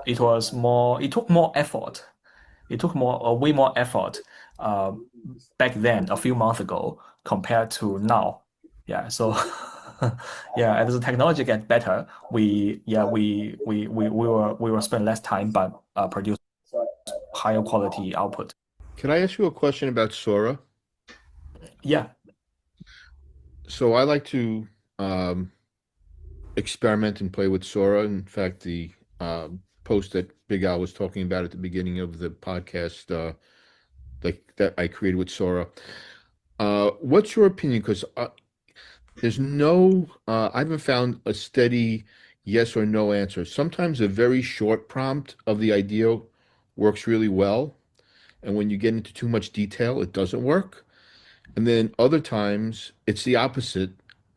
Speaker 2: It was more. It took more effort. It took way more effort back then, a few months ago, compared to now. Yeah. So, yeah, as the technology gets better, we will spend less time but produce higher quality output.
Speaker 3: Can I ask you a question about Sora?
Speaker 2: Yeah.
Speaker 3: So I like to experiment and play with Sora. In fact, the post that Big Al was talking about at the beginning of the podcast, that I created with Sora. What's your opinion? Because there's no, I haven't found a steady yes or no answer. Sometimes a very short prompt of the idea works really well. And when you get into too much detail, it doesn't work. And then other times it's the opposite,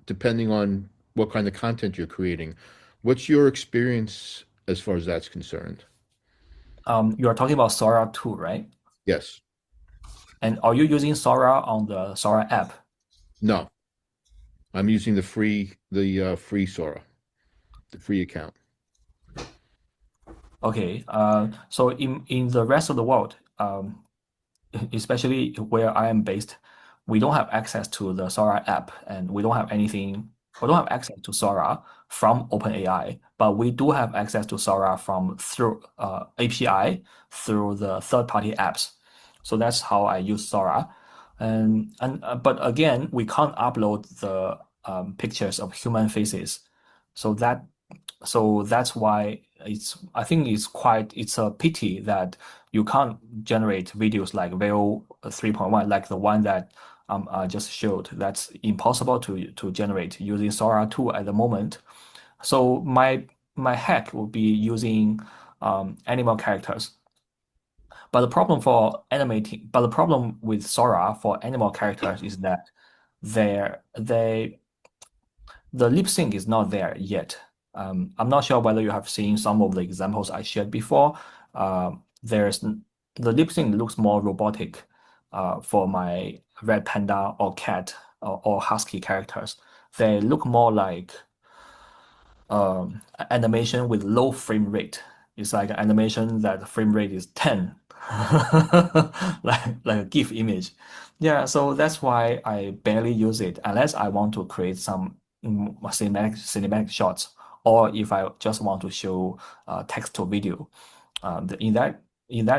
Speaker 3: depending on what kind of content you're creating. What's your experience as far as that's concerned?
Speaker 2: You are talking about Sora 2, right?
Speaker 3: Yes.
Speaker 2: And are you using Sora on the Sora app?
Speaker 3: No. I'm using the free Sora, the free account.
Speaker 2: Okay. So in the rest of the world, especially where I am based, we don't have access to the Sora app, and we don't have access to Sora from OpenAI, but we do have access to Sora through API through the third-party apps. So that's how I use Sora, but again, we can't upload the pictures of human faces. So that's why I think it's a pity that you can't generate videos like Veo 3.1, like the one that I just showed. That's impossible to generate using Sora 2 at the moment. So my hack would be using animal characters. But the problem with Sora for animal characters is that they the lip sync is not there yet. I'm not sure whether you have seen some of the examples I shared before. There's the lip sync looks more robotic for my red panda or cat or husky characters. They look more like animation with low frame rate. It's like an animation that the frame rate is 10, like a GIF image. Yeah, so that's why I barely use it unless I want to create some cinematic shots, or if I just want to show text to video. In that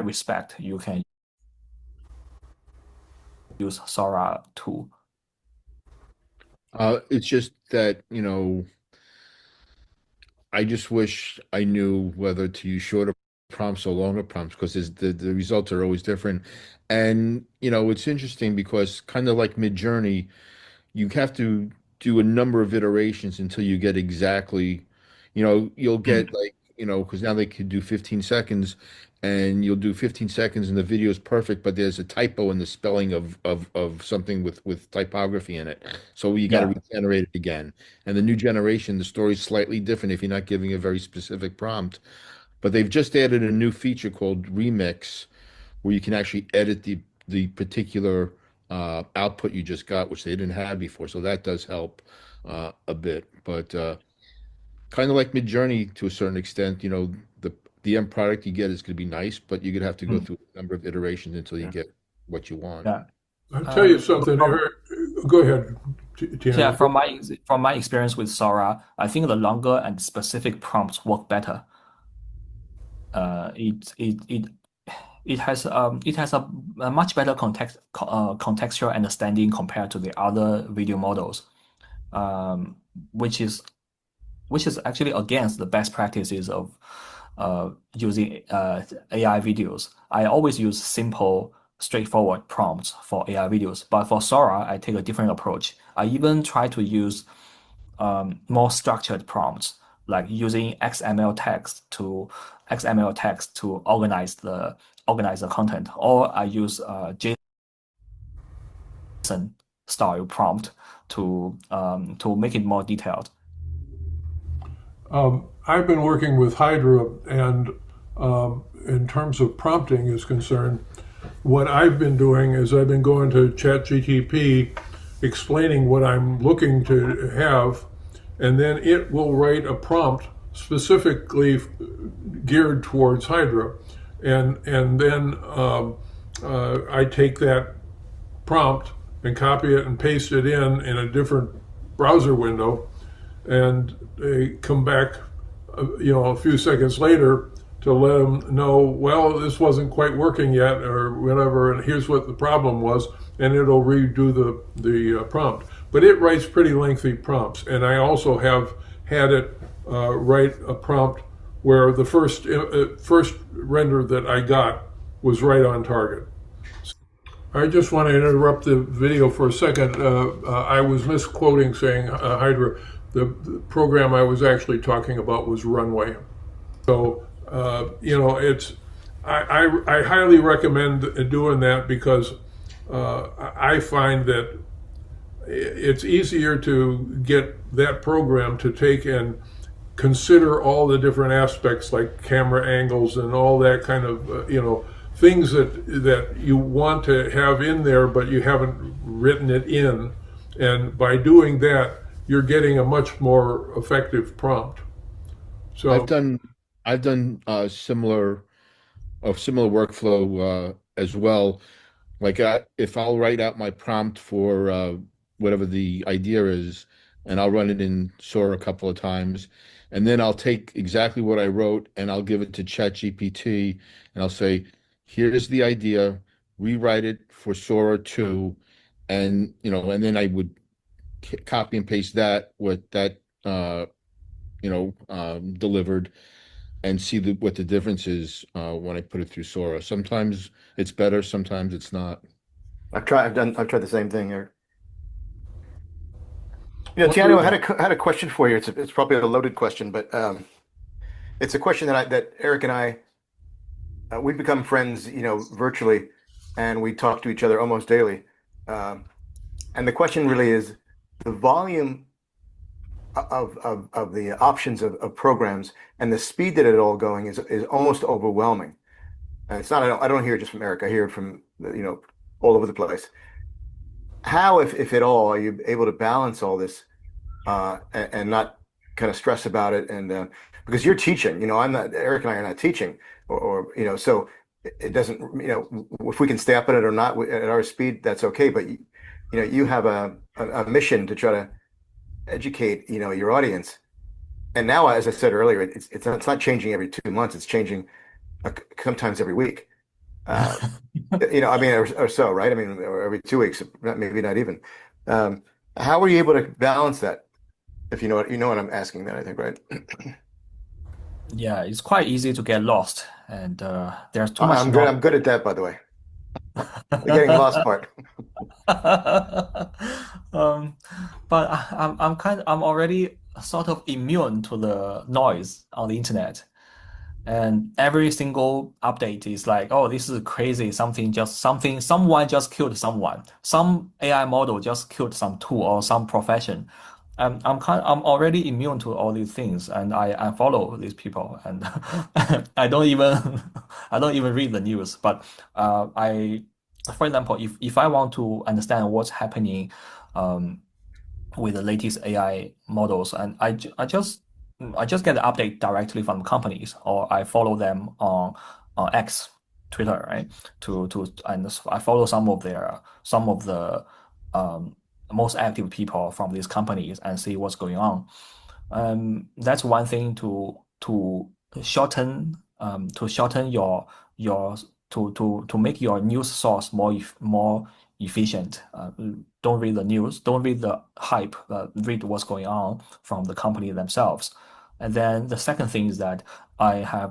Speaker 2: respect, you can use Sora too.
Speaker 3: It's just that, I just wish I knew whether to use shorter prompts or longer prompts because the results are always different. And, it's interesting because kind of like Midjourney, you have to do a number of iterations until you get exactly, you'll get like, because now they could do 15 seconds and you'll do 15 seconds and the video is perfect, but there's a typo in the spelling of something with typography in it. So you got to
Speaker 2: Yeah.
Speaker 3: regenerate it again. And the new generation, the story's slightly different if you're not giving a very specific prompt. But they've just added a new feature called Remix, where you can actually edit the particular output you just got, which they didn't have before. So that does help a bit. But kind of like Midjourney to a certain extent, the end product you get is going to be nice, but you're going to have to go through a number of iterations until you get what you want.
Speaker 2: Yeah.
Speaker 1: I'll tell you something, Eric. Go ahead,
Speaker 2: Yeah,
Speaker 1: Tianyu.
Speaker 2: from my experience with Sora, I think the longer and specific prompts work better. Uh, it it it it has a much better contextual understanding compared to the other video models, um, which is actually against the best practices of using AI videos. I always use simple, straightforward prompts for AI videos, but for Sora, I take a different approach. I even try to use more structured prompts, like using XML text to organize the content, or I use JSON style prompt to make it more detailed.
Speaker 1: I've been working with Hydra, and in terms of prompting is concerned, what I've been doing is I've been going to ChatGTP, explaining what I'm looking to have, and then it will write a prompt specifically geared towards Hydra, and then I take that prompt and copy it and paste it in a different browser window, and they come back, a few seconds later to let them know, well, this wasn't quite working yet, or whatever, and here's what the problem was, and it'll redo the prompt. But it writes pretty lengthy prompts, and I also have had it write a prompt where the first render that I got was right on target. I just want to interrupt the video for a second. I was misquoting saying Hydra. The program I was actually talking about was Runway. So, it's I highly recommend doing that because I find that it's easier to get that program to take and consider all the different aspects like camera angles and all that kind of, things that you want to have in there, but you haven't written it in. And by doing that, you're getting a much more effective prompt. So
Speaker 3: I've done similar workflow as well. Like if I'll write out my prompt for whatever the idea is, and I'll run it in Sora a couple of times, and then I'll take exactly what I wrote and I'll give it to ChatGPT, and I'll say, "Here's the idea, rewrite it for Sora 2," and and then I would copy and paste what that delivered, and see what the difference is when I put it through Sora. Sometimes it's better, sometimes it's not.
Speaker 4: I've tried the same thing here. Tianyu, I had a question for you. It's probably a loaded question, but it's a question that Eric and I we've become friends, virtually, and we talk to each other almost daily. Um, and the question really is the volume of the options of programs and the speed that it all going is almost overwhelming. And it's not, I don't hear it just from Eric. I hear it from, all over the place. How, if at all, are you able to balance all this and not kind of stress about it? And because you're teaching, I'm not, Eric and I are not teaching, so it doesn't, if we can stay up at it or not at our speed, that's okay. But you have a mission to try to educate, your audience. And now, as I said earlier, it's not changing every 2 months. It's changing sometimes every week. I mean, or so, right? I mean, or every 2 weeks, maybe not even. How are you able to balance that? If you know what I'm asking, then I think, right?
Speaker 2: Yeah, it's quite easy to get lost, and there's too much.
Speaker 4: I'm good at that, by the way. The getting lost part.
Speaker 2: But I'm already sort of immune to the noise on the internet. And every single update is like, oh, this is crazy. Someone just killed someone. Some AI model just killed some tool or some profession. I'm already immune to all these things, and I follow these people, and I don't even I don't even read the news. But for example, if I want to understand what's happening, with the latest AI models, and I just get the update directly from companies, or I follow them on X, Twitter, right? And I follow some of the most active people from these companies and see what's going on. That's one thing to shorten your to make your news source more efficient. Don't read the news, don't read the hype, read what's going on from the company themselves. And then the second thing is that I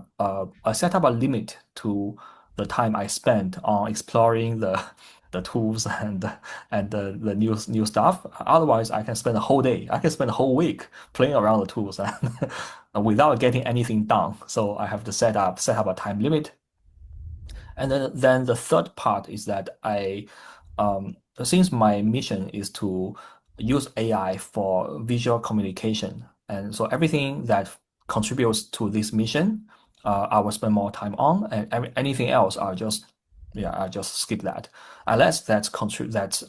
Speaker 2: set up a limit to the time I spend on exploring the tools and the new stuff. Otherwise, I can spend a whole day, I can spend a whole week playing around the tools and without getting anything done. So I have to set up a time limit. And then the third part is that since my mission is to use AI for visual communication, and so everything that contributes to this mission, I will spend more time on, and anything else, I'll just skip that, unless that's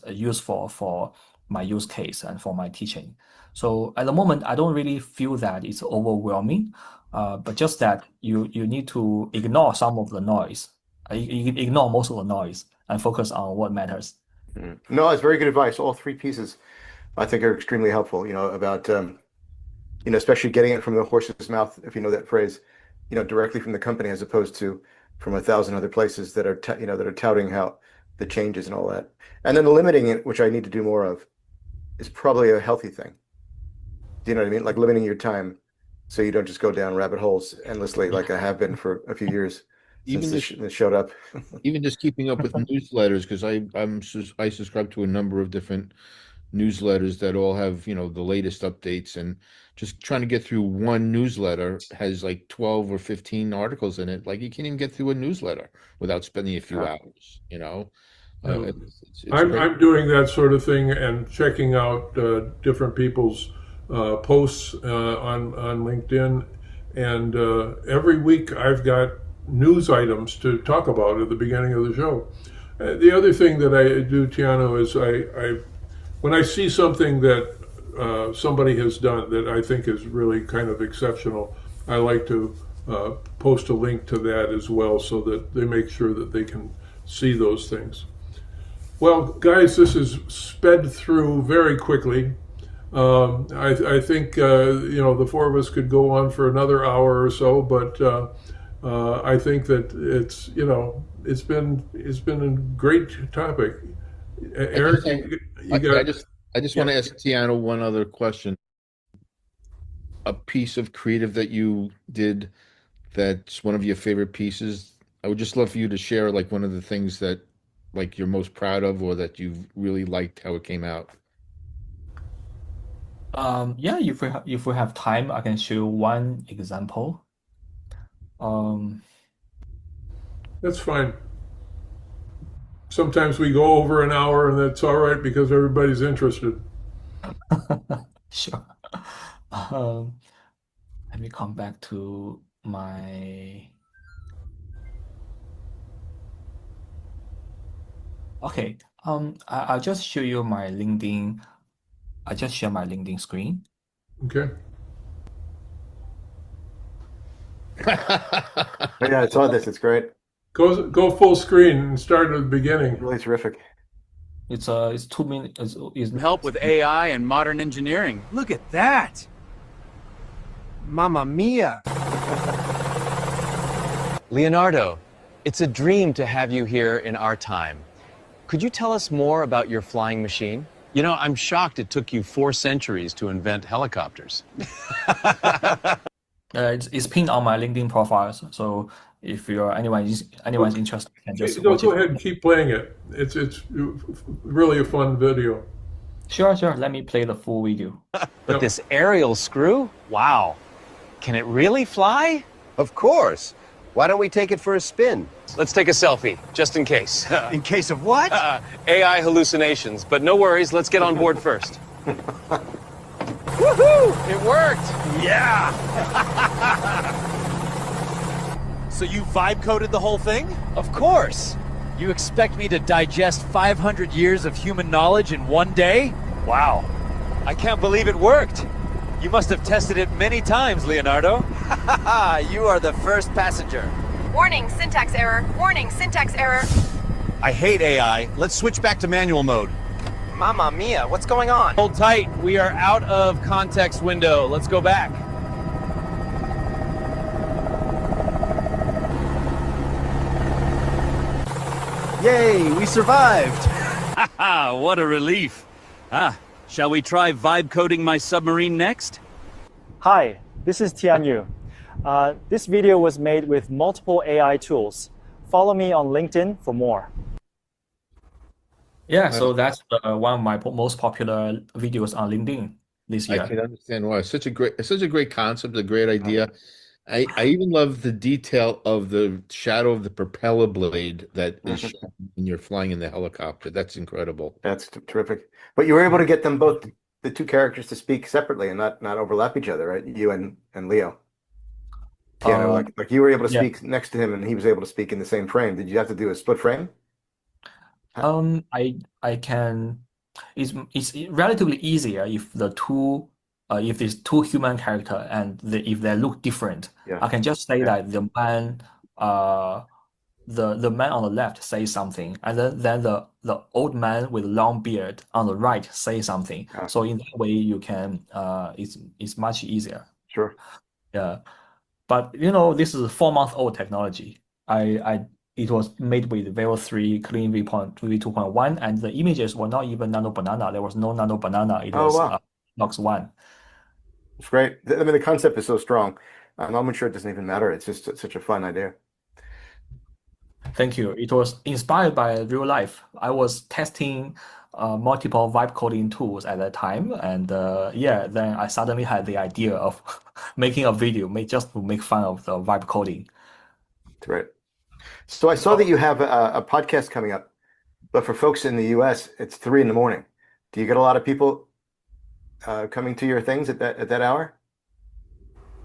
Speaker 2: useful for my use case and for my teaching. So at the moment, I don't really feel that it's overwhelming, but just that you need to ignore some of the noise. You ignore most of the noise and focus on what matters.
Speaker 4: No, it's very good advice. All three pieces I think are extremely helpful, about especially getting it from the horse's mouth, if you know that phrase, directly from the company as opposed to from 1,000 other places that are touting how the changes and all that. And then the limiting it, which I need to do more of, is probably a healthy thing. Do you know what I mean? Like limiting your time so you don't just go down rabbit holes endlessly like I have been for a few years since this showed up.
Speaker 3: Even just keeping up with newsletters, because I subscribe to a number of different newsletters that all have the latest updates, and just trying to get through one newsletter has like 12 or 15 articles in it. Like you can't even get through a newsletter without spending a few hours.
Speaker 1: I'm doing that sort of thing and checking out different people's posts on LinkedIn, and every week I've got news items to talk about at the beginning of the show. The other thing that I do, Tianyu, is when I see something that somebody has done that I think is really kind of exceptional, I like to post a link to that as well, so that they make sure that they can see those things. Well, guys, this is sped through very quickly. I think the four of us could go on for another hour or so, but I think that it's been a great topic. Eric,
Speaker 3: I just want to ask Tianyu one other question. A piece of creative that you did that's one of your favorite pieces. I would just love for you to share like one of the things that like you're most proud of, or that you've really liked how it came out.
Speaker 2: Yeah, if we have time, I can show one example.
Speaker 1: That's fine. Sometimes we go over an hour, and that's all right because everybody's interested.
Speaker 2: Sure. Um, Let me come back to my. Okay. I'll just show you my LinkedIn. I just share my LinkedIn screen.
Speaker 1: Okay.
Speaker 4: Yeah, I saw this. It's great.
Speaker 1: Go full screen and start at the beginning.
Speaker 4: Really terrific.
Speaker 2: It's 2 minutes. It's
Speaker 11: Help with AI and modern engineering.
Speaker 12: Look at that! Mamma mia!
Speaker 5: Leonardo, it's a dream to have you here in our time. Could you tell us more about your flying machine?
Speaker 11: You know, I'm shocked it took you 4 centuries to invent helicopters.
Speaker 2: It's pinned on my LinkedIn profile. So if anyone's interested, you can just
Speaker 1: Go
Speaker 2: watch it.
Speaker 1: ahead and keep playing it. It's really a fun video.
Speaker 2: Sure. Let me play the full video.
Speaker 5: But this aerial screw? Wow. Can it really fly?
Speaker 12: Of course! Why don't we take it for a spin?
Speaker 5: Let's take a selfie, just in case.
Speaker 12: In case of what?
Speaker 5: AI hallucinations, but no worries, let's get on board first.
Speaker 12: Woohoo!
Speaker 5: It worked!
Speaker 12: Yeah! So you vibe coded the whole thing?
Speaker 13: Of course! You expect me to digest 500 years of human knowledge in one day? Wow. I can't believe it worked. You must have tested it many times, Leonardo.
Speaker 12: You are the first passenger.
Speaker 14: Warning, syntax error. Warning, syntax error.
Speaker 12: I hate AI. Let's switch back to manual mode.
Speaker 6: Mamma mia, what's going on?
Speaker 5: Hold tight, we are out of context window. Let's go back.
Speaker 12: Yay, we survived!
Speaker 11: Haha, what a relief. Shall we try vibe coding my submarine next?
Speaker 15: Hi, this is Tianyu. This video was made with multiple AI tools. Follow me on LinkedIn for more.
Speaker 2: Yeah, so that's one of my most popular videos on LinkedIn this year.
Speaker 3: I can understand why. It's such a great concept, a great idea. I even love the detail of the shadow of the propeller blade that is shown when you're flying in the helicopter. That's incredible.
Speaker 4: That's terrific. But you were able to get them both, the two characters, to speak separately and not overlap each other, right? You and Leo. Like you were able to speak next to him and he was able to speak in the same frame. Did you have to do a split frame?
Speaker 2: I can. It's relatively easier if if there's two human character and if they look different.
Speaker 4: Yeah.
Speaker 2: I can just say that the man the man on the left says something, and then the old man with long beard on the right says something. So in that way you can it's much easier.
Speaker 4: Sure.
Speaker 2: Yeah. But this is a 4-month-old technology. It was made with Vero 3 Clean v2.1, and the images were not even Nano Banana. There was no Nano Banana. It was Nox 1.
Speaker 4: It's great. I mean, the concept is so strong. I'm almost sure it doesn't even matter. It's just such a fun idea.
Speaker 2: Thank you. It was inspired by real life. I was testing multiple vibe coding tools at that time, and then I suddenly had the idea of making a video just to make fun of the vibe coding.
Speaker 4: That's right. So I saw that you have a podcast coming up, but for folks in the US, it's 3 a.m. Do you get a lot of people coming to your things at that hour?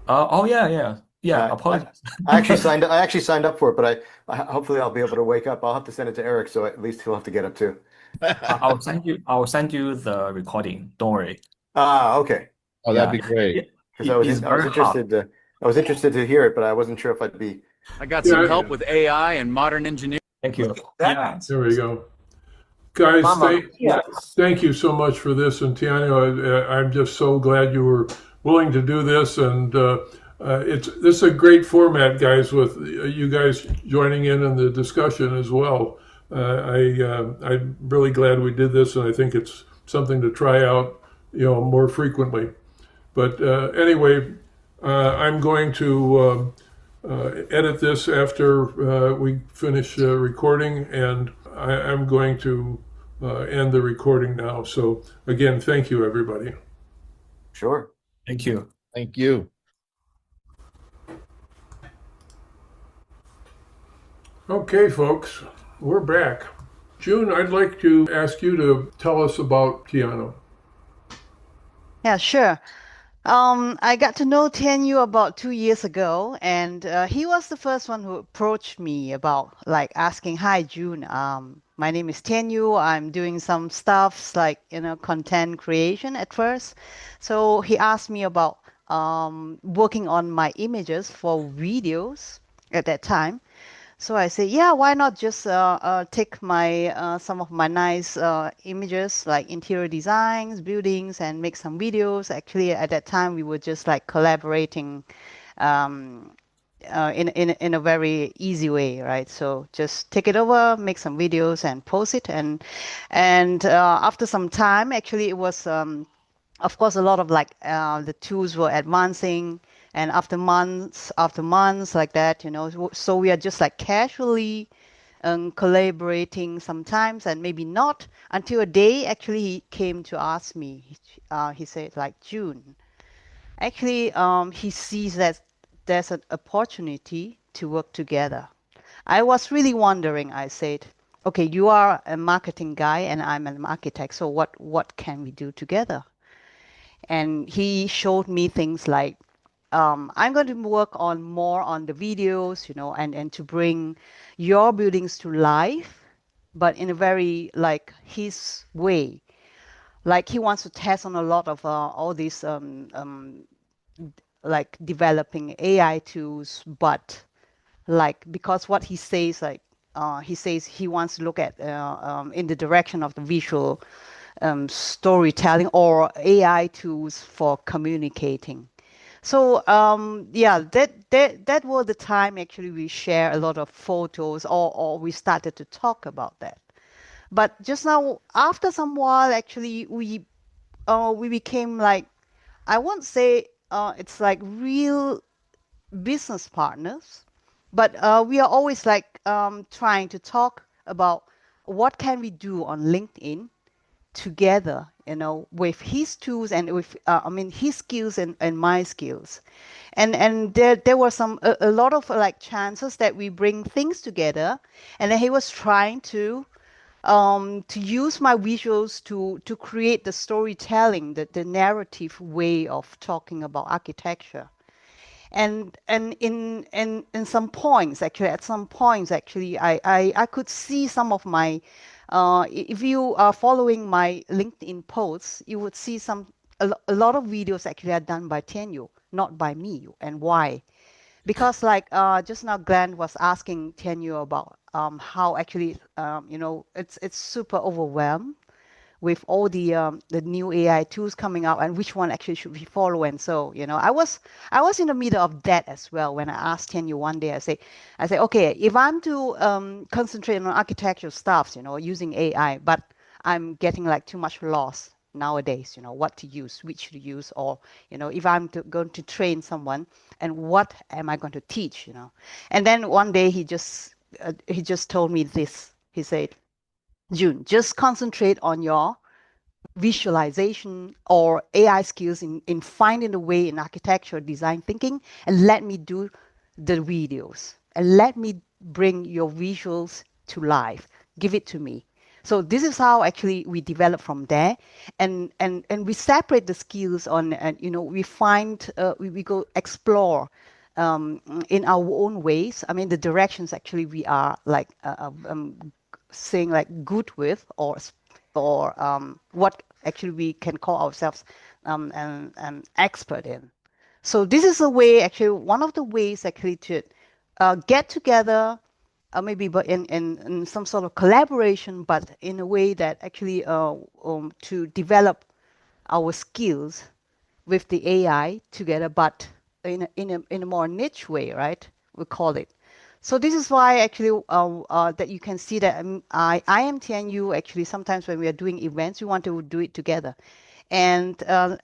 Speaker 2: Yeah. Apologies.
Speaker 4: I actually signed up for it, but I hopefully I'll be able to wake up. I'll have to send it to Eric, so at least he'll have to get up too.
Speaker 2: I'll send you the recording. Don't worry.
Speaker 4: Okay.
Speaker 3: Oh, that'd be great.
Speaker 4: Because I was interested to hear it, but I wasn't sure if I'd be.
Speaker 11: I got some help with AI and modern engineering.
Speaker 2: Thank you.
Speaker 1: There we go. Guys, thank you so much for this. And Tianyu, I'm just so glad you were willing to do this. And this is a great format, guys, with you guys joining in the discussion as well. I'm really glad we did this, and I think it's something to try out, more frequently. But anyway, I'm going to edit this after we finish recording, and I'm going to end the recording now. So again, thank you, everybody.
Speaker 4: Sure.
Speaker 2: Thank you.
Speaker 3: Thank you.
Speaker 1: Okay, folks, we're back. June, I'd like to ask you to tell us about Tianyu.
Speaker 16: Yeah, sure. I got to know Tianyu about 2 years ago, and he was the first one who approached me about like asking, "Hi, June. My name is Tianyu. I'm doing some stuffs like content creation at first." So he asked me about working on my images for videos at that time. So I said, yeah, why not just take my some of my nice images like interior designs, buildings, and make some videos. Actually, at that time, we were just like collaborating um, in a very easy way, right? So just take it over, make some videos, and post it. And after some time, actually, it was. Of course, a lot of like the tools were advancing, and after months like that, so we are just like casually collaborating sometimes, and maybe not until a day. Actually, he came to ask me. He said like, June. Actually, he sees that there's an opportunity to work together. I was really wondering. I said, okay, you are a marketing guy, and I'm an architect. So what can we do together? And he showed me things like I'm going to work on more on the videos, and to bring your buildings to life, but in a very like his way. Like he wants to test on a lot of all these like developing AI tools, but like because what he says like he says he wants to look at in the direction of the visual storytelling or AI tools for communicating. So yeah, that was the time actually we share a lot of photos, or we started to talk about that. But just now, after some while, actually we became like, I won't say it's like real business partners, but we are always like trying to talk about what can we do on LinkedIn together, with his tools and with his skills and my skills, and there were a lot of like chances that we bring things together, and then he was trying to use my visuals to create the storytelling, the narrative way of talking about architecture. And in some points, actually, at some points, actually, I could see some of my, if you are following my LinkedIn posts, you would see a lot of videos actually are done by Tianyu, not by me. And why? Because like just now, Glenn was asking Tianyu about how actually, it's super overwhelmed with all the new AI tools coming out, and which one actually should we follow. And so, I was in the middle of that as well when I asked Tianyu one day. I say, okay, if I'm to concentrate on architectural stuff, using AI, but I'm getting like too much loss nowadays, what to use, which to use, or if I'm going to train someone, and what am I going to teach, And then one day he just told me this. He said, June, just concentrate on your visualization or AI skills in finding a way in architecture, design thinking, and let me do the videos, and let me bring your visuals to life. Give it to me. So this is how actually we develop from there, and we separate the skills on, and we find we go explore in our own ways. I mean, the directions actually we are like saying like good with, or what actually we can call ourselves an expert in. So this is a way, actually, one of the ways actually to get together, maybe but in some sort of collaboration, but in a way that actually to develop our skills with the AI together, but in a more niche way, right? We call it. So this is why actually that you can see that I am Tianyu. Actually, sometimes when we are doing events, we want to do it together. And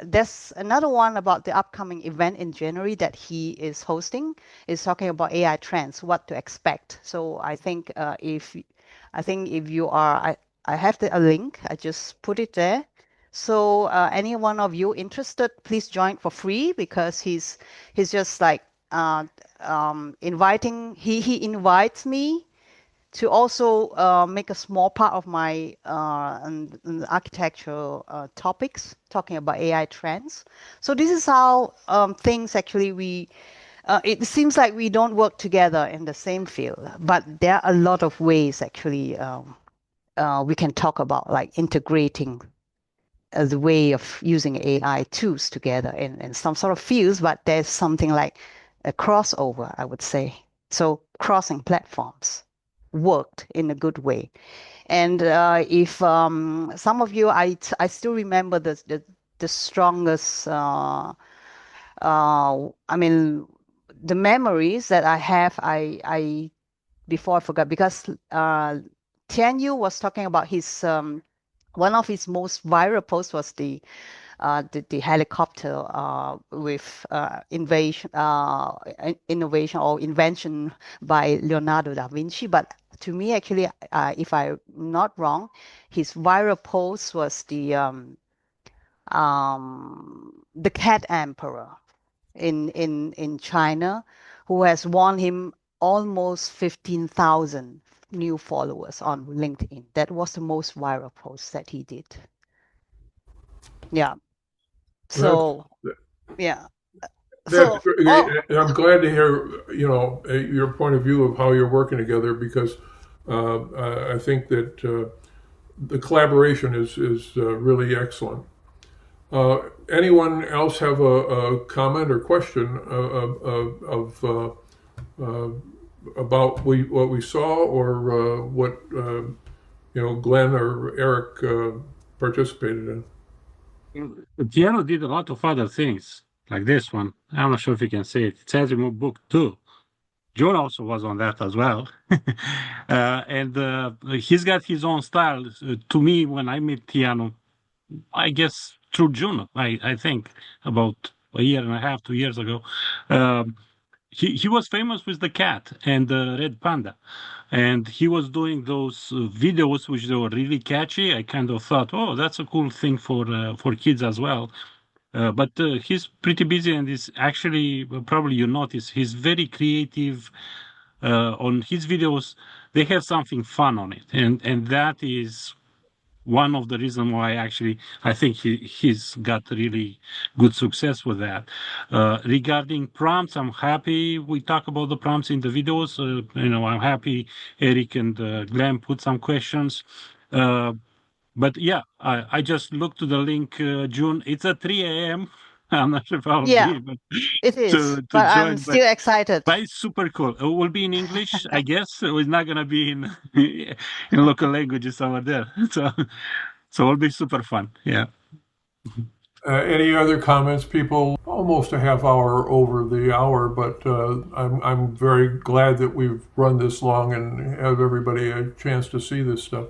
Speaker 16: there's another one about the upcoming event in January that he is hosting. Is talking about AI trends, what to expect. So I think if you are, I have a link. I just put it there. So any one of you interested, please join for free, because he's just like inviting. He invites me to also make a small part of my architectural topics, talking about AI trends. So this is how things actually it seems like we don't work together in the same field, but there are a lot of ways actually we can talk about, like integrating the way of using AI tools together in some sort of fields, but there's something like a crossover, I would say. So crossing platforms worked in a good way. And if some of you, I still remember the strongest, I mean, the memories that I have, before I forgot, because Tianyu was talking about his, one of his most viral posts was the helicopter with innovation or invention by Leonardo da Vinci. But to me, actually, if I'm not wrong, his viral post was the cat emperor in China, who has won him almost 15,000 new followers on LinkedIn. That was the most viral post that he did. Yeah. So, yeah.
Speaker 1: I'm glad to hear, your point of view of how you're working together, because I think that the collaboration is really excellent. Anyone else have a comment or question about what we saw, or what Glenn or Eric participated in?
Speaker 8: Tiano did a lot of other things, like this one. I'm not sure if you can say it. It says in my book too. John also was on that as well. And he's got his own style. To me, when I met Tiano, I guess through Juno, I think about a year and a half, 2 years ago. He was famous with the cat and the red panda. And he was doing those videos, which they were really catchy. I kind of thought, oh, that's a cool thing for kids as well. But he's pretty busy, and is actually, probably you notice, he's very creative on his videos. They have something fun on it, and that is one of the reasons why actually I think he's got really good success with that. Regarding prompts, I'm happy we talk about the prompts in the videos. I'm happy Eric and Glenn put some questions. But yeah, I just looked to the link, June. It's at 3 a.m. I'm not sure if I'll
Speaker 16: yeah,
Speaker 8: be able
Speaker 16: it is,
Speaker 8: to
Speaker 16: but
Speaker 8: join.
Speaker 16: I'm still excited.
Speaker 8: But it's super cool. It will be in English, I guess. It's not gonna be in local languages over there. So it'll be super fun. Yeah.
Speaker 1: Any other comments, people? Almost a half hour over the hour, but I'm very glad that we've run this long and have everybody a chance to see this stuff.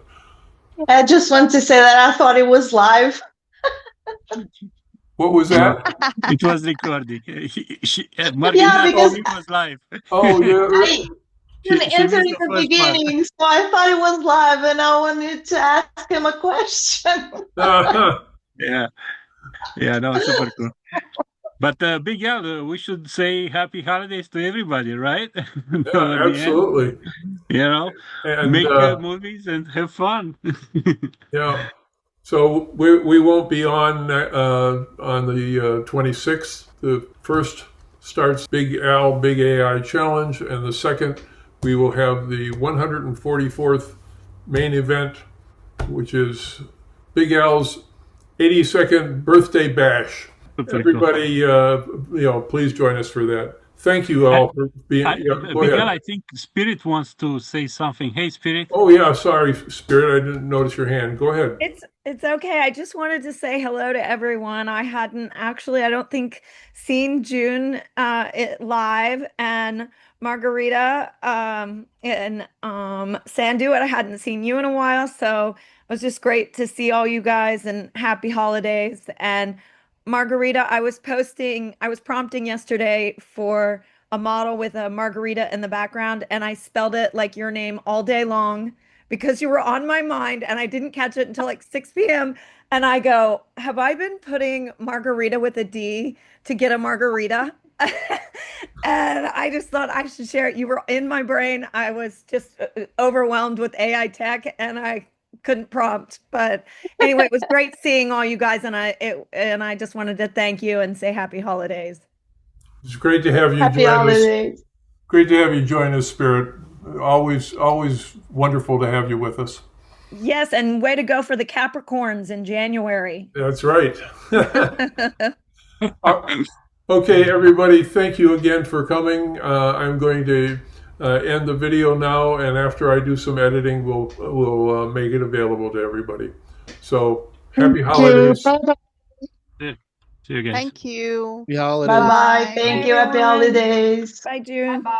Speaker 7: I just want to say that I thought it was live.
Speaker 1: What was that?
Speaker 8: It was recording.
Speaker 7: Yeah, because
Speaker 8: it was live.
Speaker 1: Oh, yeah.
Speaker 7: I entered in the beginning, so I thought it was live, and I wanted to ask him a question.
Speaker 8: Yeah, no, super cool. But Big Al, we should say happy holidays to everybody, right?
Speaker 1: Absolutely.
Speaker 8: And make movies and have fun.
Speaker 1: Yeah. So we won't be on the 26th. The first starts Big Al Big AI Challenge, and the second we will have the 144th main event, which is Big Al's 82nd birthday bash. Everybody, please join us for that. Thank you all for being here.
Speaker 8: Miguel, I think Spirit wants to say something. Hey, Spirit.
Speaker 1: Oh, yeah. Sorry, Spirit. I didn't notice your hand. Go ahead.
Speaker 17: It's okay. I just wanted to say hello to everyone. I hadn't actually, I don't think, seen June live, and Margarita and Sandu. I hadn't seen you in a while, so it was just great to see all you guys, and happy holidays. And Margarita, I was prompting yesterday for a model with a margarita in the background, and I spelled it like your name all day long because you were on my mind, and I didn't catch it until like 6 p.m. And I go, have I been putting margarita with a D to get a margarita? And I just thought I should share it. You were in my brain. I was just overwhelmed with AI tech, and I couldn't prompt. But anyway, it was great seeing all you guys, and I just wanted to thank you and say happy holidays.
Speaker 1: It's great to have you
Speaker 7: Happy
Speaker 1: join us.
Speaker 7: holidays.
Speaker 1: Great to have you join us, Spirit. Always wonderful to have you with us.
Speaker 17: Yes, and way to go for the Capricorns in January.
Speaker 1: That's right. Okay, everybody, thank you again for coming. I'm going to end the video now, and after I do some editing, we'll make it available to everybody. So, happy holidays.
Speaker 8: Yeah. See you again.
Speaker 16: Thank you.
Speaker 3: Happy holidays.
Speaker 7: Bye-bye. Thank you. Happy holidays.
Speaker 17: Bye, June.
Speaker 14: Bye.